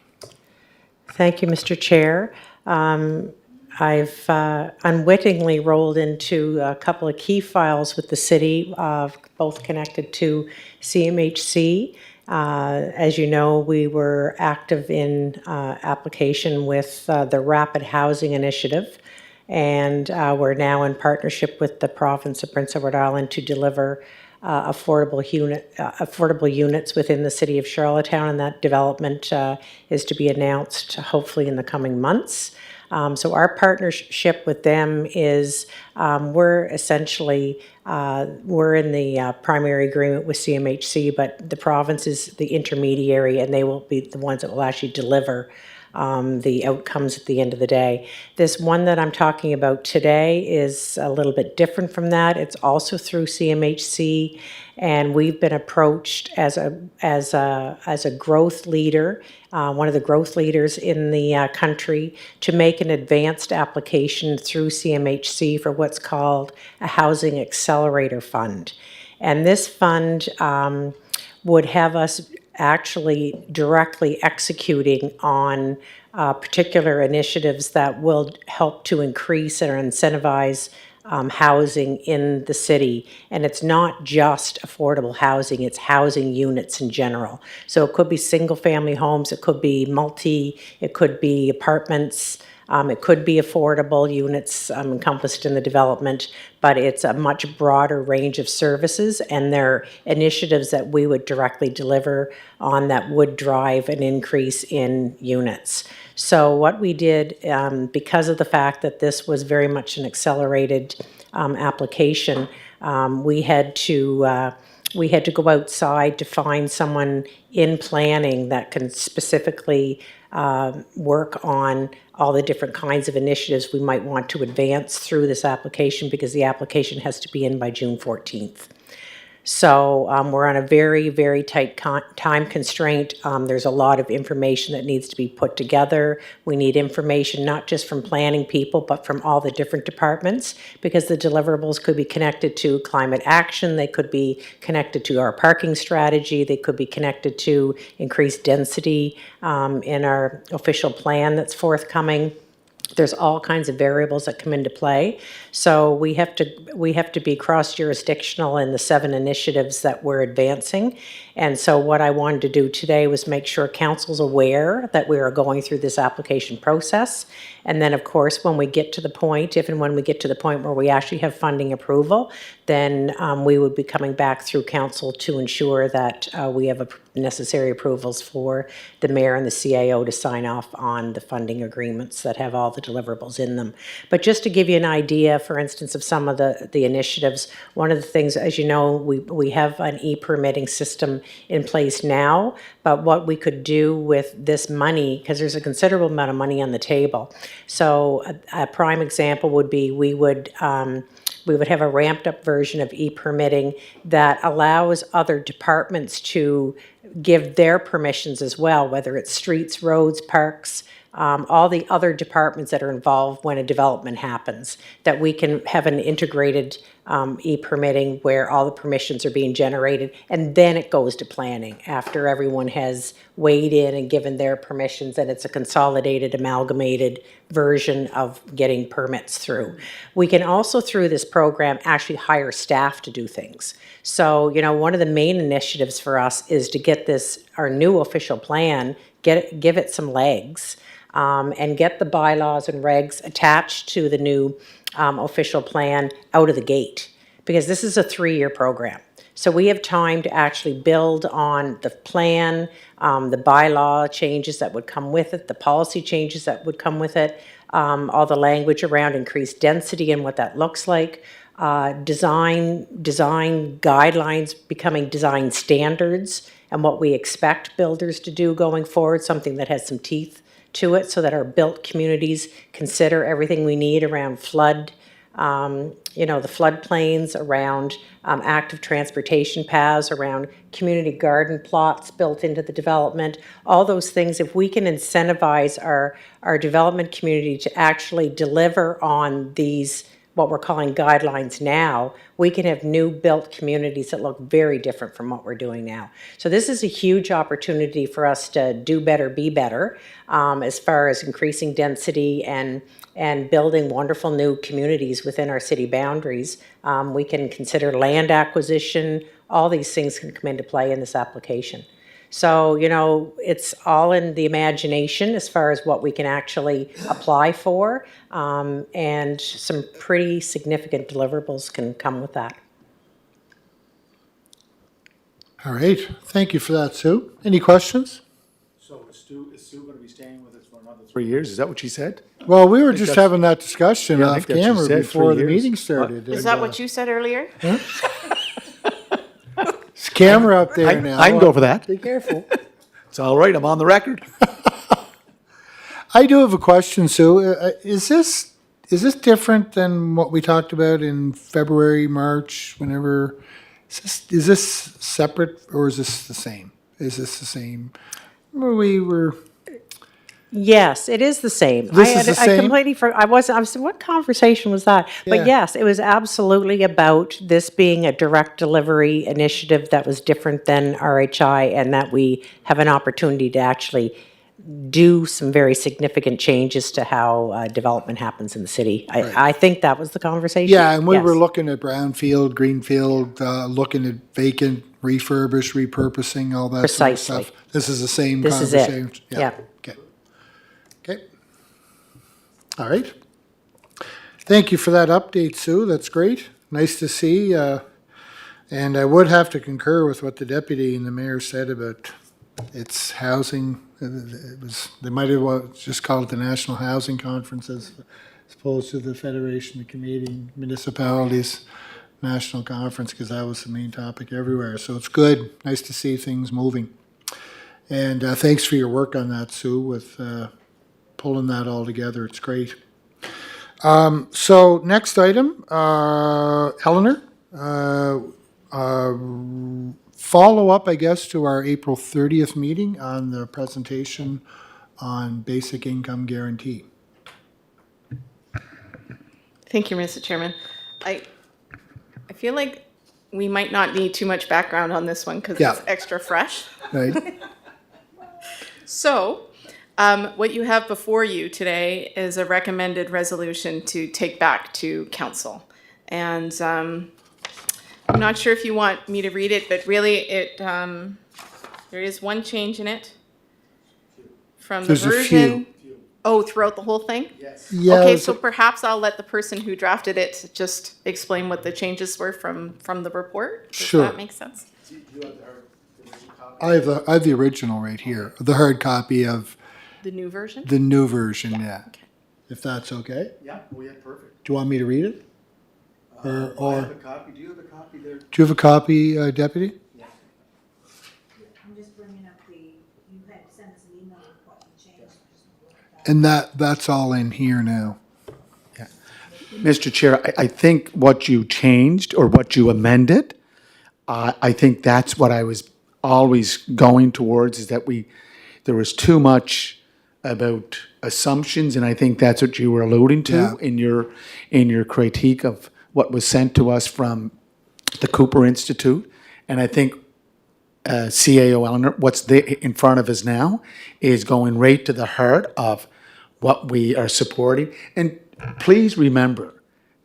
Thank you, Mr. Chair. I've unwittingly rolled into a couple of key files with the city, both connected to CMHC. As you know, we were active in application with the Rapid Housing Initiative, And we're now in partnership with the province of Prince Edward Island to deliver affordable units within the city of Charlottetown, and that development is to be announced hopefully in the coming months. So our partnership with them is we're essentially we're in the primary agreement with CMHC, but the province is the intermediary, and they will be the ones that will actually deliver the outcomes at the end of the day. This one that I'm talking about today is a little bit different from that. It's also through CMHC, and we've been approached as a growth leader, one of the growth leaders in the country, to make an advanced application through CMHC for what's called a Housing Accelerator Fund. And this fund would have us actually directly executing on particular initiatives that will help to increase or incentivize housing in the city. And it's not just affordable housing, it's housing units in general. So it could be single family homes, it could be it could be apartments, it could be affordable units encompassed in the development, but it's a much broader range of services, and they're initiatives that we would directly deliver on that would drive an increase in units. So what we did, because of the fact that this was very much an accelerated application, we had to go outside to find someone in planning that can specifically work on all the different kinds of initiatives we might want to advance through this application, because the application has to be in by June 14th. So we're on a very, very tight time constraint. There's a lot of information that needs to be put together. We need information not just from planning people, but from all the different departments, because the deliverables could be connected to climate action, they could be connected to our parking strategy, they could be connected to increased density in our official plan that's forthcoming. There's all kinds of variables that come into play. So we have to be cross-jurisdictional in the 7 initiatives that we're advancing. And so what I wanted to do today was make sure council's aware that we are going through this application process. And then, of course, when we get to the point, if and when we get to the point where we actually have funding approval, then we would be coming back through council to ensure that we have necessary approvals for the mayor and the CAO to sign off on the funding agreements that have all the deliverables in them. But just to give you an idea, for instance, of some of the initiatives, one of the things, as you know, we have an e-permitting system in place now, but what we could do with this money, because there's a considerable amount of money on the table. So a prime example would be we would have a ramped up version of e-permitting that allows other departments to give their permissions as well, whether it's streets, roads, parks, all the other departments that are involved when a development happens, that we can have an integrated e-permitting where all the permissions are being generated, and then it goes to planning after everyone has weighed in and given their permissions, and it's a consolidated, amalgamated version of getting permits through. We can also, through this program, actually hire staff to do things. So, you know, one of the main initiatives for us is to get our new official plan, give it some legs, and get the bylaws and regs attached to the new official plan out of the gate, because this is a 3-year program. So we have time to actually build on the plan, the bylaw changes that would come with it, the policy changes that would come with it, all the language around increased density and what that looks like, design guidelines becoming design standards, and what we expect builders to do going forward, something that has some teeth to it, so that our built communities consider everything we need around flood, the floodplains, around active transportation paths, around community garden plots built into the development, all those things. If we can incentivize our development community to actually deliver on these, what we're calling guidelines now, we can have new built communities that look very different from what we're doing now. So this is a huge opportunity for us to do better, be better, as far as increasing density and building wonderful new communities within our city boundaries. We can consider land acquisition. All these things can come into play in this application. So, it's all in the imagination as far as what we can actually apply for. And some pretty significant deliverables can come with that. All right, thank you for that, Sue. Any questions? So is Sue going to be staying with us for another 3 years? Is that what she said? Well, we were just that's- having that discussion Yeah, I off think that's what camera you said, before 3 the years. meeting started. Is that what you said earlier? There's a camera up there now. I can go for that. Be careful. It's all right, I'm on the record. I do have a question, Sue. Is this different than what we talked about in February, March, whenever? Is this separate or is this the same? Is this the same? Remember we were, Yes, it is the same. This is the I same? completely I was what conversation was that? Yeah. But yes, it was absolutely about this being a direct delivery initiative that was different than RHI, and that we have an opportunity to actually do some very significant changes to how development happens in the city. I think that was the conversation. yeah, and we were Yes. looking at brownfield, greenfield, looking at vacant, refurbish, repurposing, all that sort of Precisely. stuff. This is the same This is it. conversation? Yeah. Okay. Okay. All right. Thank you for that update, Sue. That's great. Nice to see. And I would have to concur with what the deputy and the mayor said about its housing. It was, they might have just called it the National Housing Conference as opposed to the Federation of Canadian Municipalities National Conference, because that was the main topic everywhere. So it's good. Nice to see things moving. And thanks for your work on that, Sue, with pulling that all together. It's great. So next item, Eleanor, follow up, I guess, to our April 30th meeting on the presentation on basic income guarantee. Thank you, Mr. Chairman. I feel like we might not need too much background on this one because Yeah. it's extra fresh. Right? So, what you have before you today is a recommended resolution to take back to council. And I'm not sure if you want me to read it, but really there is one change in it from the There's a version. Oh, throughout the whole thing? Yeah. Okay, so perhaps I'll let the person who drafted it just explain what the changes were from the report. Does Sure. that make sense? I have the original right here, the hard copy of The new version? the new version, yeah. Okay. If that's okay. Yeah, perfect. Do you want me to read it? Or copy, do you have a copy there? do you have a copy, Deputy? I'm just bringing up you had sent us an email with what you changed. And that's all in here now. Mr. Chair, I think what you changed or what you amended, I think that's what I was always going towards, is that there was too much about assumptions, and I think that's what you were alluding to in your critique of what was sent to us from the Cooper Institute. And I think CAO Eleanor, what's in front of us now is going right to the heart of what we are supporting. And please remember,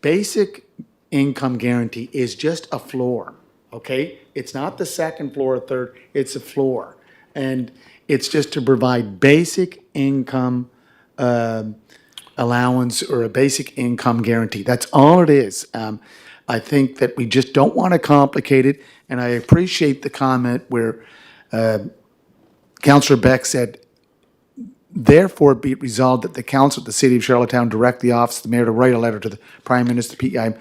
basic income guarantee is just a floor, okay? It's not the second floor or third, it's a floor. And it's just to provide basic income allowance or a basic income guarantee. That's all it is. I think that we just don't want to complicate it, and I appreciate the comment where Councillor Beck said, therefore be it resolved that the council of the city of Charlottetown direct the office of the mayor to write a letter to the Prime Minister, PEI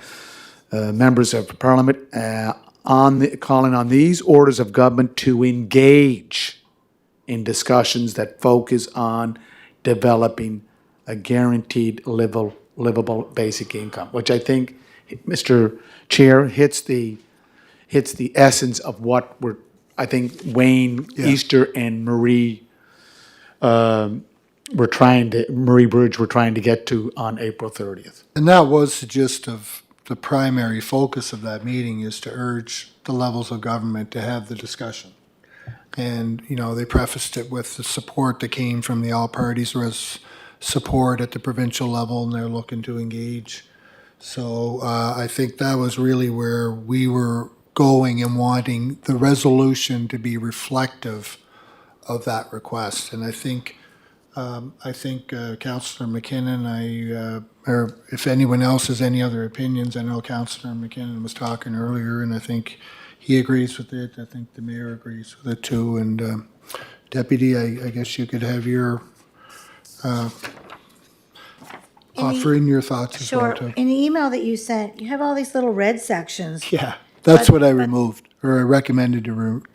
members of Parliament, calling on these orders of government to engage in discussions that focus on developing a guaranteed livable basic income, which I think, Mr. Chair, hits the essence of what I think Wayne, Easter, and Marie Marie Bridge were trying to get to on April 30th. And that was the gist of the primary focus of that meeting, is to urge the levels of government to have the discussion. And, they prefaced it with the support that came from the all parties. There was support at the provincial level, and they're looking to engage. So I think that was really where we were going and wanting the resolution to be reflective of that request. And I think Councillor McKinnon, or if anyone else has any other opinions, I know Councillor McKinnon was talking earlier, and I think he agrees with it. I think the mayor agrees with it too. And Deputy, I guess you could have your offer in your thoughts as well Sure. too. In the email that you sent, you have all these little red sections. Yeah, that's what I removed, or I recommended to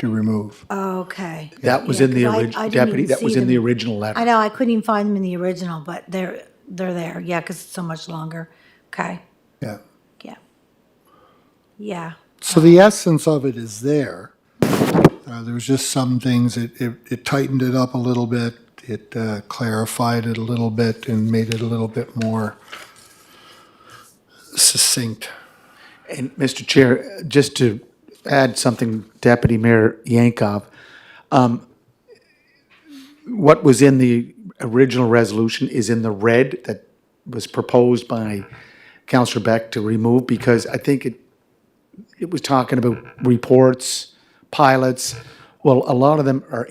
remove. Okay. That was Yeah, in the 'cause I original, didn't Deputy, even that was see in the them. original letter. I know, I couldn't even find them in the original, but they're there. Yeah, because it's so much longer. Okay. Yeah. Yeah. Yeah. So the essence of it is there. There was just some things, it tightened it up a little bit, it clarified it a little bit and made it a little bit more succinct. And Mr. Chair, just to add something, Deputy Mayor Yankov, what was in the original resolution is in the red that was proposed by Councillor Beck to remove, because I think it was talking about reports, pilots. Well, a lot of them are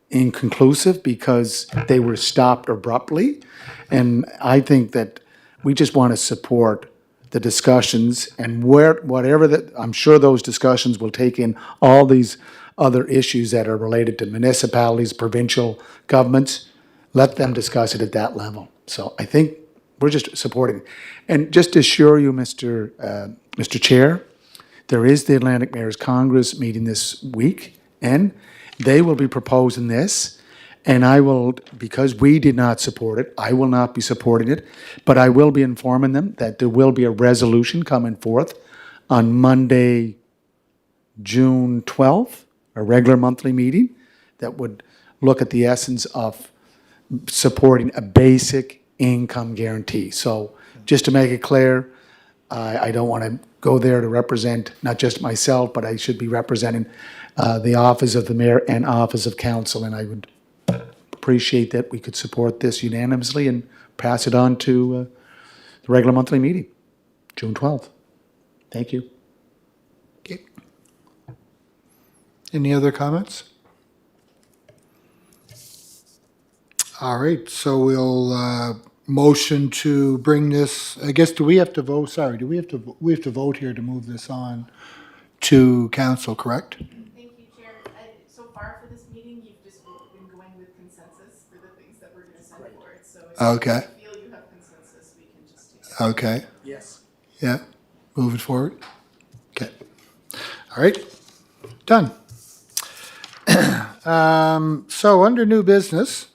inconclusive because they were stopped abruptly. And I think that we just want to support the discussions, and whatever that, I'm sure those discussions will take in all these other issues that are related to municipalities, provincial governments. Let them discuss it at that level. So I think we're just supporting. And just to assure you, Mr. Chair, there is the Atlantic Mayors Congress meeting this week, and they will be proposing this. And I will, because we did not support it, I will not be supporting it, but I will be informing them that there will be a resolution coming forth on Monday, June 12th, a regular monthly meeting that would look at the essence of supporting a basic income guarantee. So just to make it clear, I don't want to go there to represent not just myself, but I should be representing the office of the mayor and office of council, and I would appreciate that we could support this unanimously and pass it on to the regular monthly meeting, June 12th. Thank you. Okay. Any other comments? All right, so we'll motion to bring this, I guess, do we have to vote, sorry, we have to vote here to move this on to council, correct? Thank you, Chair. So far for this meeting, you've just been going with consensus for the things that we're going to send forward. So if Okay. you feel you have consensus, we can just take it. Okay, Yes. yeah, move it forward. Okay, all right, done. So under new business,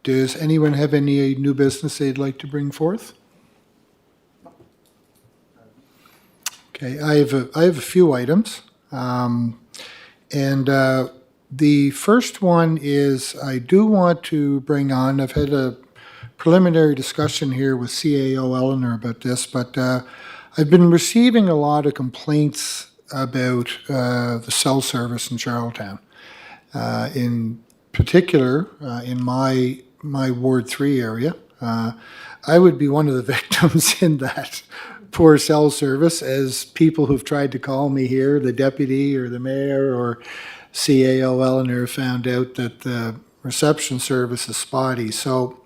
does anyone have any new business they'd like to bring forth? Okay, I have a few items. The first one is I do want to bring on, I've had a preliminary discussion here with CAO Eleanor about this, but I've been receiving a lot of complaints about the cell service in Charlottetown. In particular, in my Ward 3 area, I would be one of the victims in that poor cell service, as people who've tried to call me here, the deputy or the mayor or CAO Eleanor, found out that the reception service is spotty. So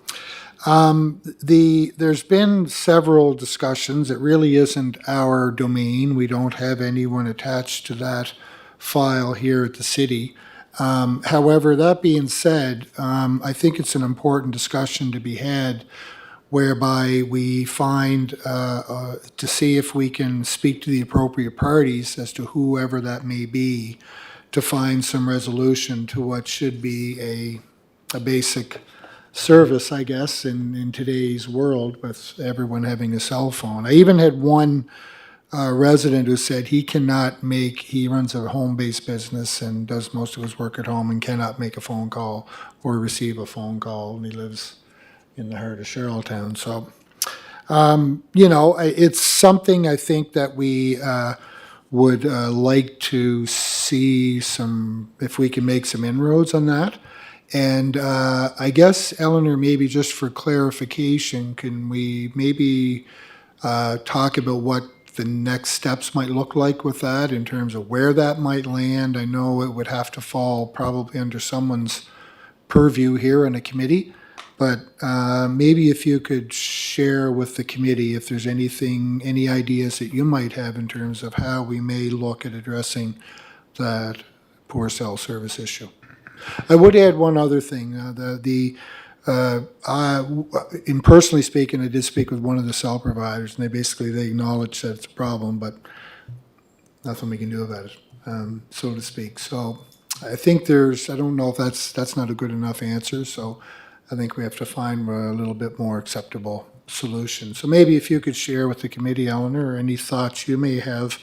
there's been several discussions. It really isn't our domain. We don't have anyone attached to that file here at the city. However, that being said, I think it's an important discussion to be had, whereby we find to see if we can speak to the appropriate parties, as to whoever that may be, to find some resolution to what should be a basic service, I guess, in today's world, with everyone having a cell phone. I even had one resident who said he runs a home-based business and does most of his work at home and cannot make a phone call or receive a phone call, and he lives in the heart of Charlottetown. So, it's something I think that we would like to see if we can make some inroads on that. And I guess, Eleanor, maybe just for clarification, can we maybe talk about what the next steps might look like with that in terms of where that might land. I know it would have to fall probably under someone's purview here in a committee, but maybe if you could share with the committee if there's anything, any ideas that you might have in terms of how we may look at addressing that poor cell service issue. I would add one other thing. In personally speaking, I did speak with one of the cell providers, and they acknowledge that it's a problem, but nothing we can do about it, so to speak. So I think I don't know if that's not a good enough answer, so I think we have to find a little bit more acceptable solution. So maybe if you could share with the committee, Eleanor, any thoughts you may have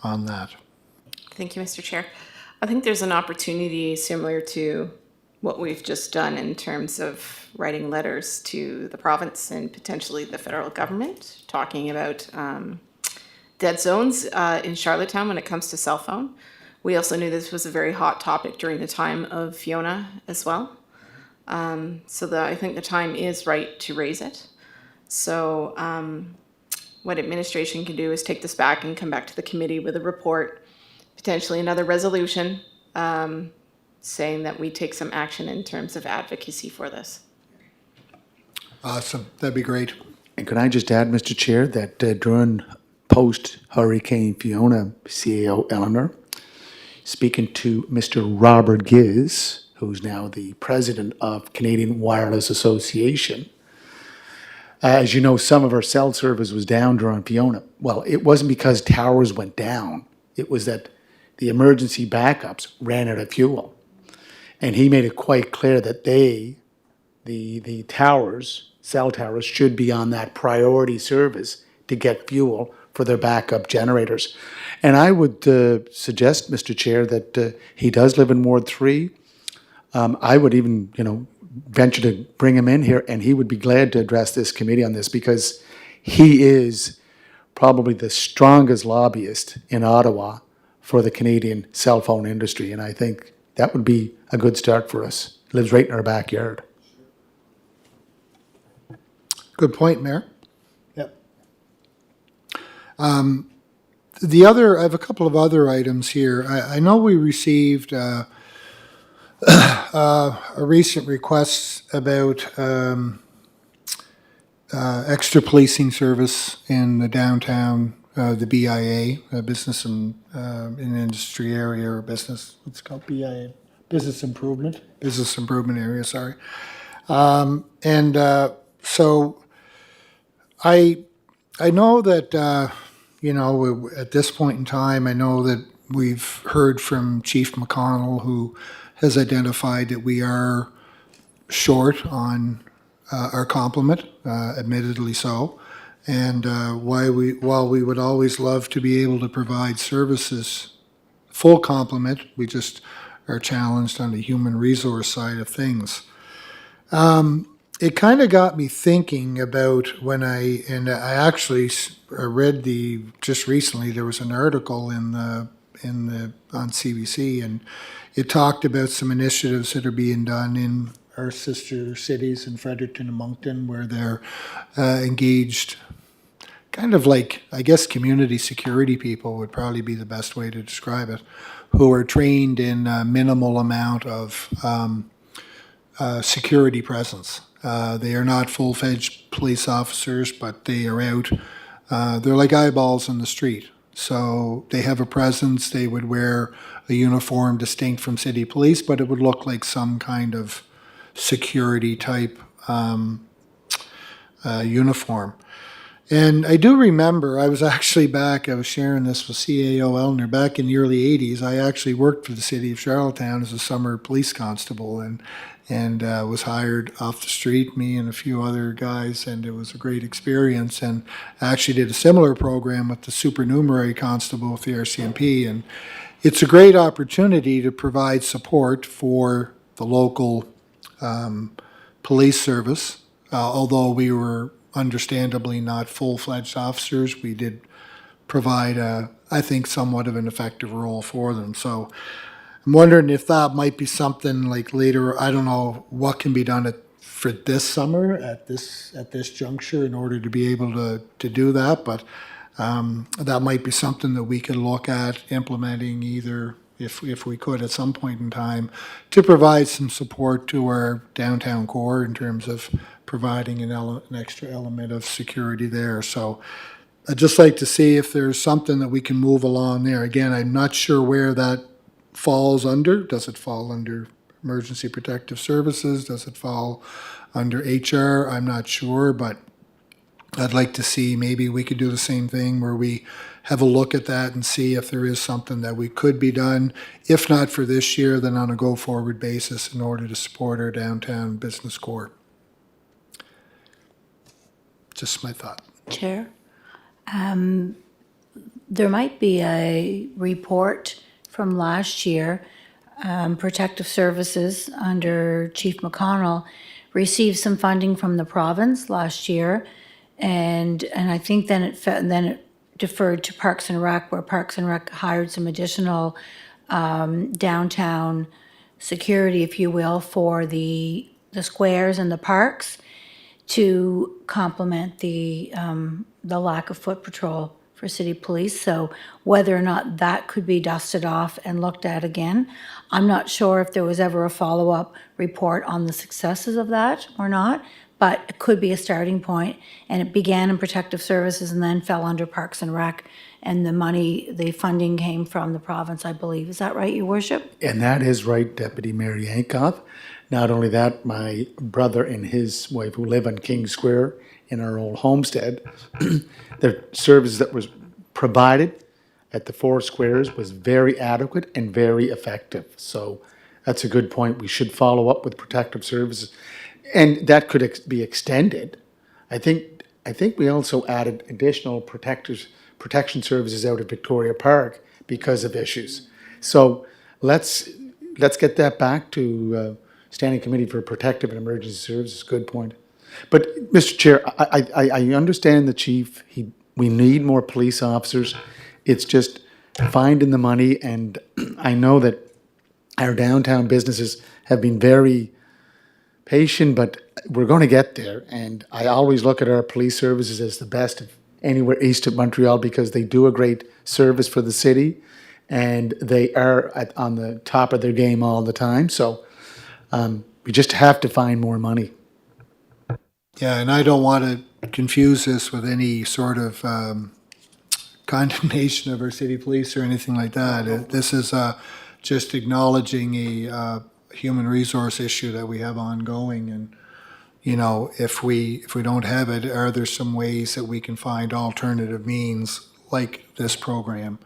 on that. Thank you, Mr. Chair. I think there's an opportunity similar to what we've just done in terms of writing letters to the province and potentially the federal government, talking about dead zones in Charlottetown when it comes to cell phone. We also knew this was a very hot topic during the time of Fiona as well. I think the time is right to raise it. So what administration can do is take this back and come back to the committee with a report, potentially another resolution, saying that we take some action in terms of advocacy for this. Awesome, that'd be great. And could I just add, Mr. Chair, that during post-Hurricane Fiona, CAO Eleanor, speaking to Mr. Robert Giz, who's now the president of Canadian Wireless Association, as you know, some of our cell service was down during Fiona. Well, it wasn't because towers went down. It was that the emergency backups ran out of fuel. And he made it quite clear that the towers, cell towers, should be on that priority service to get fuel for their backup generators. And I would suggest, Mr. Chair, that he does live in Ward 3. I would even, venture to bring him in here, and he would be glad to address this committee on this, because he is probably the strongest lobbyist in Ottawa for the Canadian cell phone industry. And I think that would be a good start for us. Lives right in our backyard. Good point, Mayor. Yep. I have a couple of other items here. I know we received a recent request about extra policing service in the downtown, the BIA, Business and Industry Area, or business, what's it called, BIA, Business Improvement Area, sorry. So I know that, at this point in time, I know that we've heard from Chief McConnell, who has identified that we are short on our complement, admittedly so. And while we would always love to be able to provide services, full complement, we just are challenged on the human resource side of things. It kind of got me thinking about when I actually read just recently, there was an article on CBC, and it talked about some initiatives that are being done in our sister cities in Fredericton and Moncton, where they're engaged, kind of like, I guess, community security people would probably be the best way to describe it, who are trained in a minimal amount of security presence. They are not full-fledged police officers, but they are out. They're like eyeballs on the street. So they have a presence. They would wear a uniform distinct from city police, but it would look like some kind of security type uniform. And I do remember, I was sharing this with CAO Eleanor, back in the early 80s, I actually worked for the city of Charlottetown as a summer police constable, and was hired off the street, me and a few other guys, and it was a great experience. And I actually did a similar program with the supernumerary constable with the RCMP, and it's a great opportunity to provide support for the local police service. Although we were understandably not full-fledged officers, we did provide I think, somewhat of an effective role for them. So I'm wondering if that might be something like later. I don't know what can be done for this summer at this juncture in order to be able to do that. But That might be something that we could look at implementing either, if we could at some point in time, to provide some support to our downtown core in terms of providing an extra element of security there. So I'd just like to see if there's something that we can move along there. Again, I'm not sure where that falls under. Does it fall under Emergency Protective Services? Does it fall under HR? I'm not sure, but I'd like to see maybe we could do the same thing where we have a look at that and see if there is something that we could be done, if not for this year, then on a go-forward basis in order to support our downtown business core. Just my thought. Chair? There might be a report from last year. Protective Services under Chief McConnell received some funding from the province last year. And I think then it deferred to Parks and Rec, where Parks and Rec hired some additional downtown security, if you will, for the squares and the parks to complement the lack of foot patrol for city police. So whether or not that could be dusted off and looked at again, I'm not sure if there was ever a follow-up report on the successes of that or not, but it could be a starting point. And it began in Protective Services and then fell under Parks and Rec. And the funding came from the province, I believe. Is that right, Your Worship? And that is right, Deputy Mayor Yankoff. Not only that, my brother and his wife, who live on King Square in our old homestead, the service that was provided at the four squares was very adequate and very effective. So that's a good point. We should follow up with Protective Services, and that could be extended. I think we also added additional protection services out at Victoria Park because of issues. So let's get that back to Standing Committee for Protective and Emergency Services. Good point. But Mr. Chair, I understand the chief. We need more police officers. It's just finding the money, and I know that our downtown businesses have been very patient, but we're going to get there. And I always look at our police services as the best of anywhere east of Montreal because they do a great service for the city, and they are on the top of their game all the time. So we just have to find more money. Yeah, and I don't want to confuse this with any sort of condemnation of our city police or anything like that. This is just acknowledging a human resource issue that we have ongoing. And, you know, if we don't have it, are there some ways that we can find alternative means like this program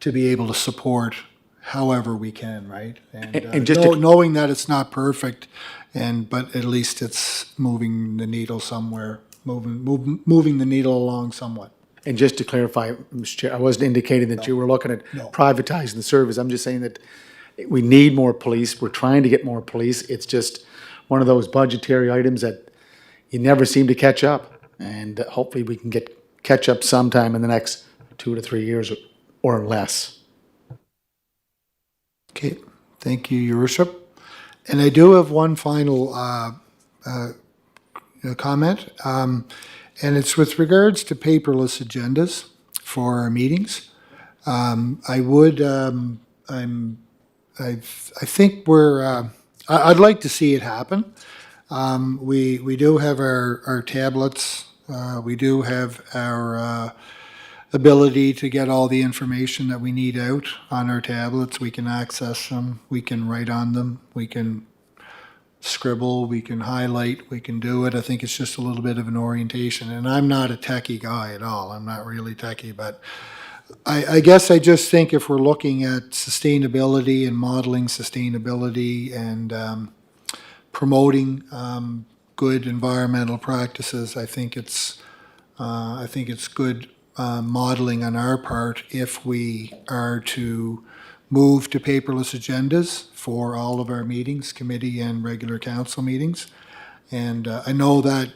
to be able to support however we can, right? And just to- knowing that it's not perfect, but at least it's moving the needle somewhere, moving the needle along somewhat. And just to clarify, Mr. Chair, I wasn't indicating that you were looking at privatizing the service. I'm just saying that we need more police. We're trying to get more police. It's just one of those budgetary items that you never seem to catch up. And hopefully we can catch up sometime in the next 2 to 3 years or less. Okay, thank you, Your Worship. And I do have one final comment, and it's with regards to paperless agendas for our meetings. I think I'd like to see it happen. We do have our tablets. We do have our ability to get all the information that we need out on our tablets. We can access them. We can write on them. We can scribble. We can highlight. We can do it. I think it's just a little bit of an orientation. And I'm not a techie guy at all. I'm not really techie, but I guess I just think if we're looking at sustainability and modeling sustainability and promoting good environmental practices, I think it's good modeling on our part if we are to move to paperless agendas for all of our meetings, committee and regular council meetings. And I know that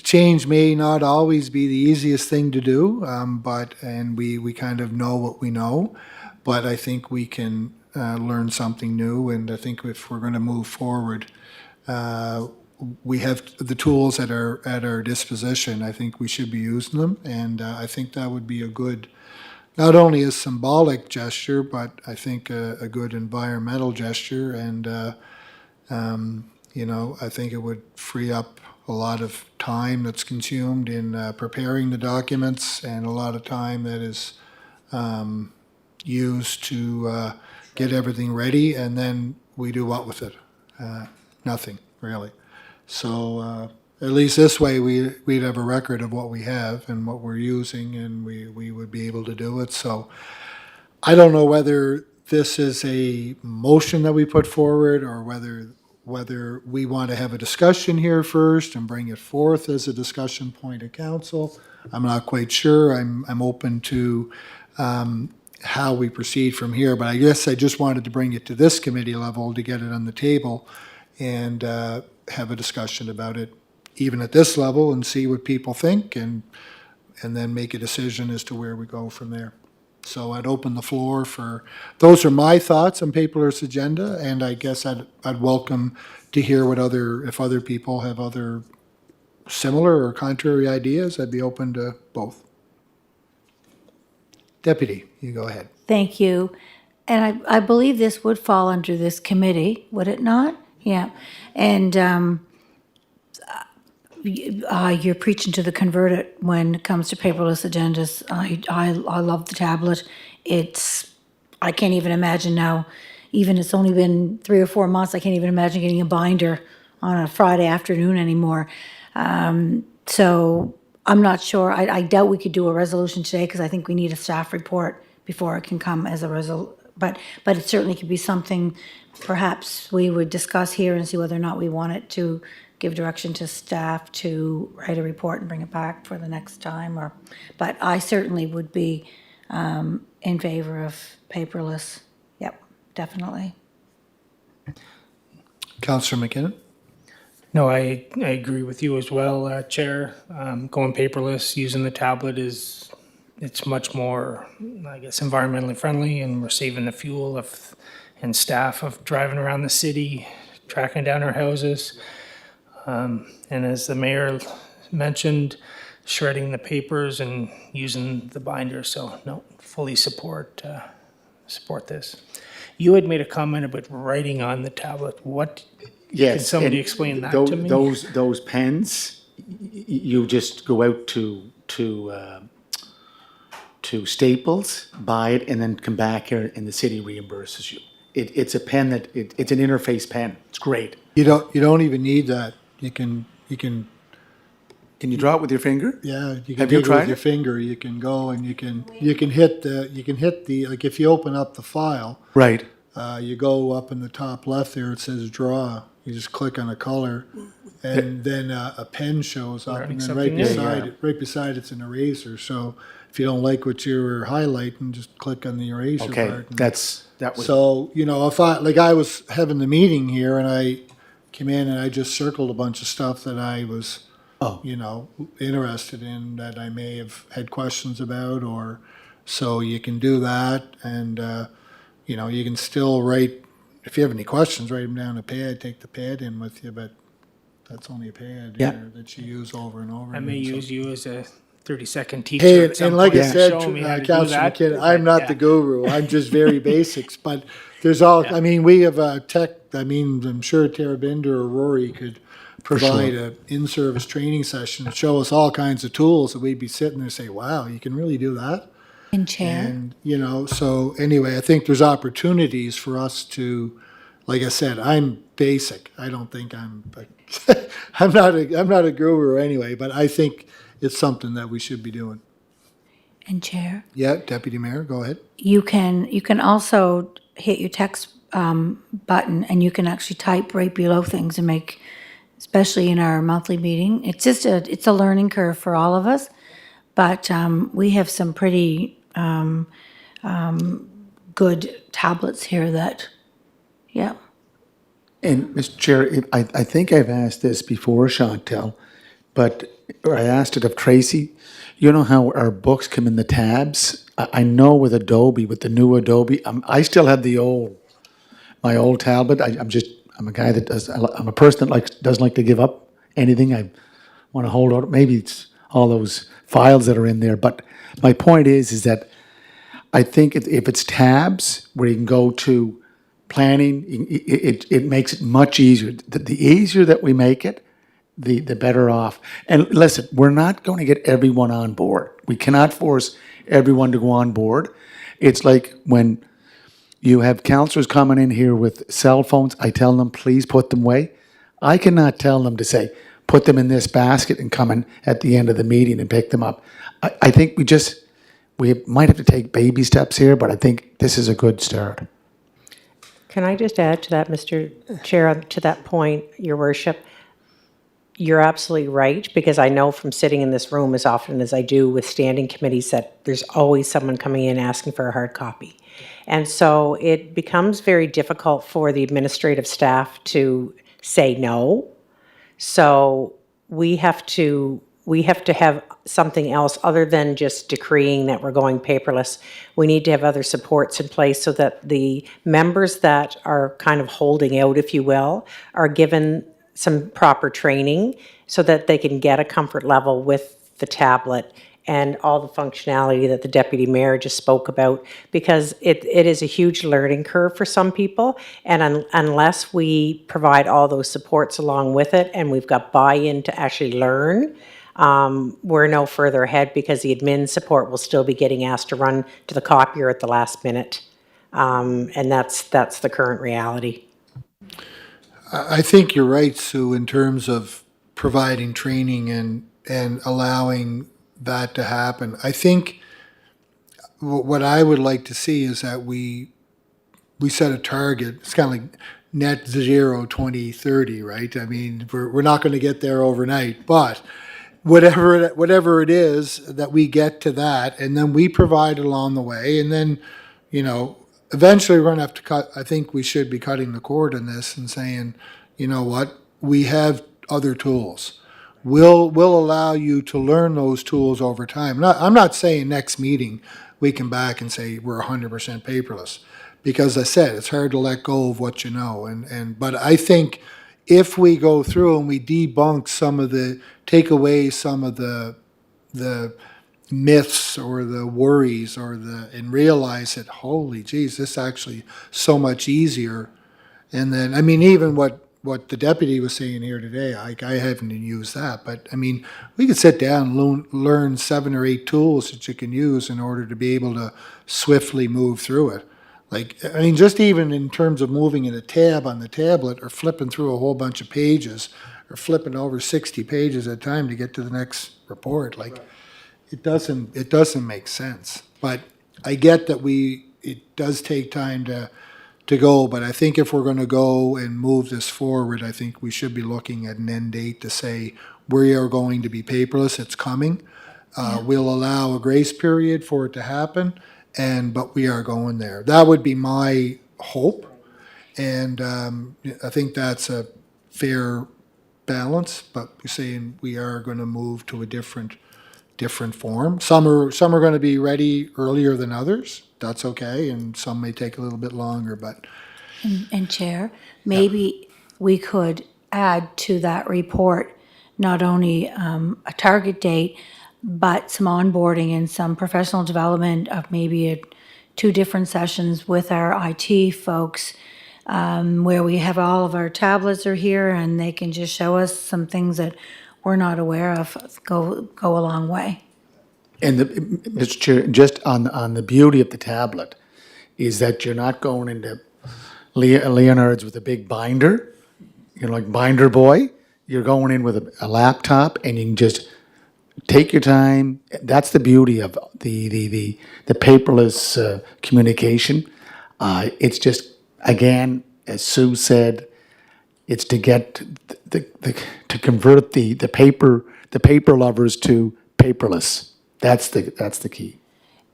change may not always be the easiest thing to do, and we kind of know what we know, but I think we can learn something new. And I think if we're going to move forward, we have the tools at our disposition. I think we should be using them, and I think that would be a good, not only a symbolic gesture, but I think a good environmental gesture. And I think it would free up a lot of time that's consumed in preparing the documents, and a lot of time that is used to get everything ready, and then we do what with it? Nothing, really. So at least this way, we'd have a record of what we have and what we're using, and we would be able to do it. So I don't know whether this is a motion that we put forward, or whether we want to have a discussion here first and bring it forth as a discussion point of council. I'm not quite sure. I'm open to how we proceed from here, but I guess I just wanted to bring it to this committee level to get it on the table and have a discussion about it, even at this level, and see what people think, and then make a decision as to where we go from there. So I'd open the floor for, those are my thoughts on paperless agenda, and I guess I'd welcome to hear if other people have other similar or contrary ideas. I'd be open to both. Deputy, you go ahead. Thank you. And I believe this would fall under this committee, would it not? Yeah. And you're preaching to the converted when it comes to paperless agendas. I love the tablet. I can't even imagine now, even it's only been 3 or 4 months, I can't even imagine getting a binder on a Friday afternoon anymore. So I'm not sure. I doubt we could do a resolution today, because I think we need a staff report before it can come as a but it certainly could be something perhaps we would discuss here and see whether or not we want it to give direction to staff to write a report and bring it back for the next time. But I certainly would be in favor of paperless. Yep, definitely. Councillor McKinnon? No, I agree with you as well, Chair. Going paperless, using the tablet it's much more, I guess, environmentally friendly, and we're saving the fuel and staff of driving around the city, tracking down our houses. And as the mayor mentioned, shredding the papers and using the binder. So no, fully support this. You had made a comment about writing on the tablet. What? Yes. Can somebody and explain that tho- to me? Those pens, you just go out to Staples, buy it, and then come back here, and the city reimburses you. It's a pen it's an interface pen. It's great. You don't even need that. You can Can you draw it with your finger? Yeah, you can Have you take it with tried your it? finger. You can go and you can hit the like, if you open up the file, Right. you go up in the top left there. It says draw. You just click on a color, and then a pen shows up, Learning and then something new. right beside it's an eraser. So if you don't like what you're highlighting, just click on the eraser Okay. part. And That was. so, if I was having the meeting here and I came in and I just circled a bunch of stuff that I was, Oh. interested in, that I may have had questions about, so you can do that. And, you can still write, if you have any questions, write them down on a pad, take the pad in with you, but that's only a pad Yeah. here that you use over and over. I may again. So- use you as a 30-second teacher Hey, at some and like point I to said, show me how to do Councilor that. McKinnon, I'm not Yeah. the guru. I'm just very basics. But there's I mean, we have a tech. I mean, I'm sure Tara Bender or Rory could provide a in-service training session to show us all kinds of tools that we'd be sitting there and say, "Wow, you can really do that." And Chair? And so anyway, I think there's opportunities for us to, like I said, I'm basic. I don't think I'm not a guru anyway, but I think it's something that we should be doing. And Chair? Yeah, Deputy Mayor, go ahead. You can also hit your text button, and you can actually type right below things and make, especially in our monthly meeting. It's a learning curve for all of us, but we have some pretty good tablets here that, yeah. And Mr. Chair, I think I've asked this before, Chantel, or I asked it of Tracy. You know how our books come in the tabs? I know with Adobe, with the new Adobe, I still have my old tablet. I'm a guy that I'm a person that doesn't like to give up anything. I want to hold on. Maybe it's all those files that are in there. But my point is that I think if it's tabs where you can go to planning, it makes it much easier. The easier that we make it, the better off. And listen, we're not going to get everyone on board. We cannot force everyone to go on board. It's like when you have counselors coming in here with cell phones, I tell them, please put them away. I cannot tell them to say, put them in this basket and come in at the end of the meeting and pick them up. I think we might have to take baby steps here, but I think this is a good start. Can I just add to that, Mr. Chair, to that point, Your Worship? You're absolutely right, because I know from sitting in this room as often as I do with standing committees that there's always someone coming in asking for a hard copy. And so it becomes very difficult for the administrative staff to say no. So we have to have something else other than just decreeing that we're going paperless. We need to have other supports in place so that the members that are kind of holding out, if you will, are given some proper training so that they can get a comfort level with the tablet and all the functionality that the deputy mayor just spoke about, because it is a huge learning curve for some people. And unless we provide all those supports along with it and we've got buy-in to actually learn, we're no further ahead, because the admin support will still be getting asked to run to the copier at the last minute. And that's the current reality. I think you're right, Sue, in terms of providing training and allowing that to happen. I think what I would like to see is that we set a target. It's kind of like net zero 2030, right? I mean, we're not going to get there overnight, but whatever it is that we get to that, and then we provide along the way, and then, eventually we're going to have to cut. I think we should be cutting the cord in this and saying, you know what, we have other tools. We'll allow you to learn those tools over time. I'm not saying next meeting we come back and say we're 100% paperless, because I said it's hard to let go of what you know. But I think if we go through and we debunk take away some of the myths or the worries and realize that, holy geez, this is actually so much easier. And then, I mean, even what the deputy was saying here today, I haven't used that, but I mean, we could sit down and learn 7 or 8 tools that you can use in order to be able to swiftly move through it. Like, I mean, just even in terms of moving in a tab on the tablet or flipping through a whole bunch of pages or flipping over 60 pages at a time to get to the next report, like, it doesn't make sense. But I get that it does take time to go, but I think if we're going to go and move this forward, I think we should be looking at an end date to say we are going to be paperless. It's coming. We'll allow a grace period for it to happen, but we are going there. That would be my hope, and I think that's a fair balance. But we're saying we are going to move to a different form. Some are going to be ready earlier than others. That's okay, and some may take a little bit longer, but. And Chair, maybe we could add to that report not only a target date, but some onboarding and some professional development of maybe 2 different sessions with our IT folks, where we have all of our tablets are here and they can just show us some things that we're not aware of. Go a long way. And Mr. Chair, just on the beauty of the tablet is that you're not going into Leonard's with a big binder, like Binder Boy. You're going in with a laptop and you can just take your time. That's the beauty of the paperless communication. It's just, again, as Sue said, it's to get to convert the paper lovers to paperless. That's the key.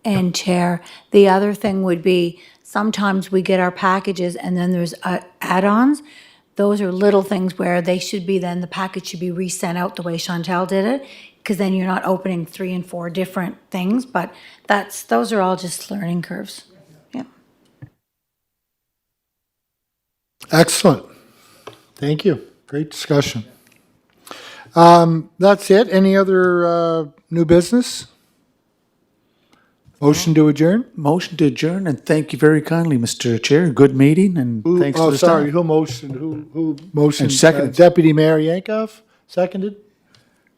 And Chair, the other thing would be, sometimes we get our packages and then there's add-ons. Those are little things where the package should be resent out the way Chantel did it, because then you're not opening 3 and 4 different things, but those are all just learning curves. Yeah. Excellent. Thank you. Great discussion. That's it. Any other new business? Motion to adjourn? Motion to adjourn, and thank you very kindly, Mr. Chair. Good meeting, and thanks to Oh, the sorry, staff. who motioned? Who motioned? And seconded. Deputy Mayor Yankoff, seconded.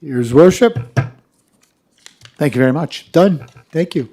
Yours worship. Thank you very much. Done. Thank you.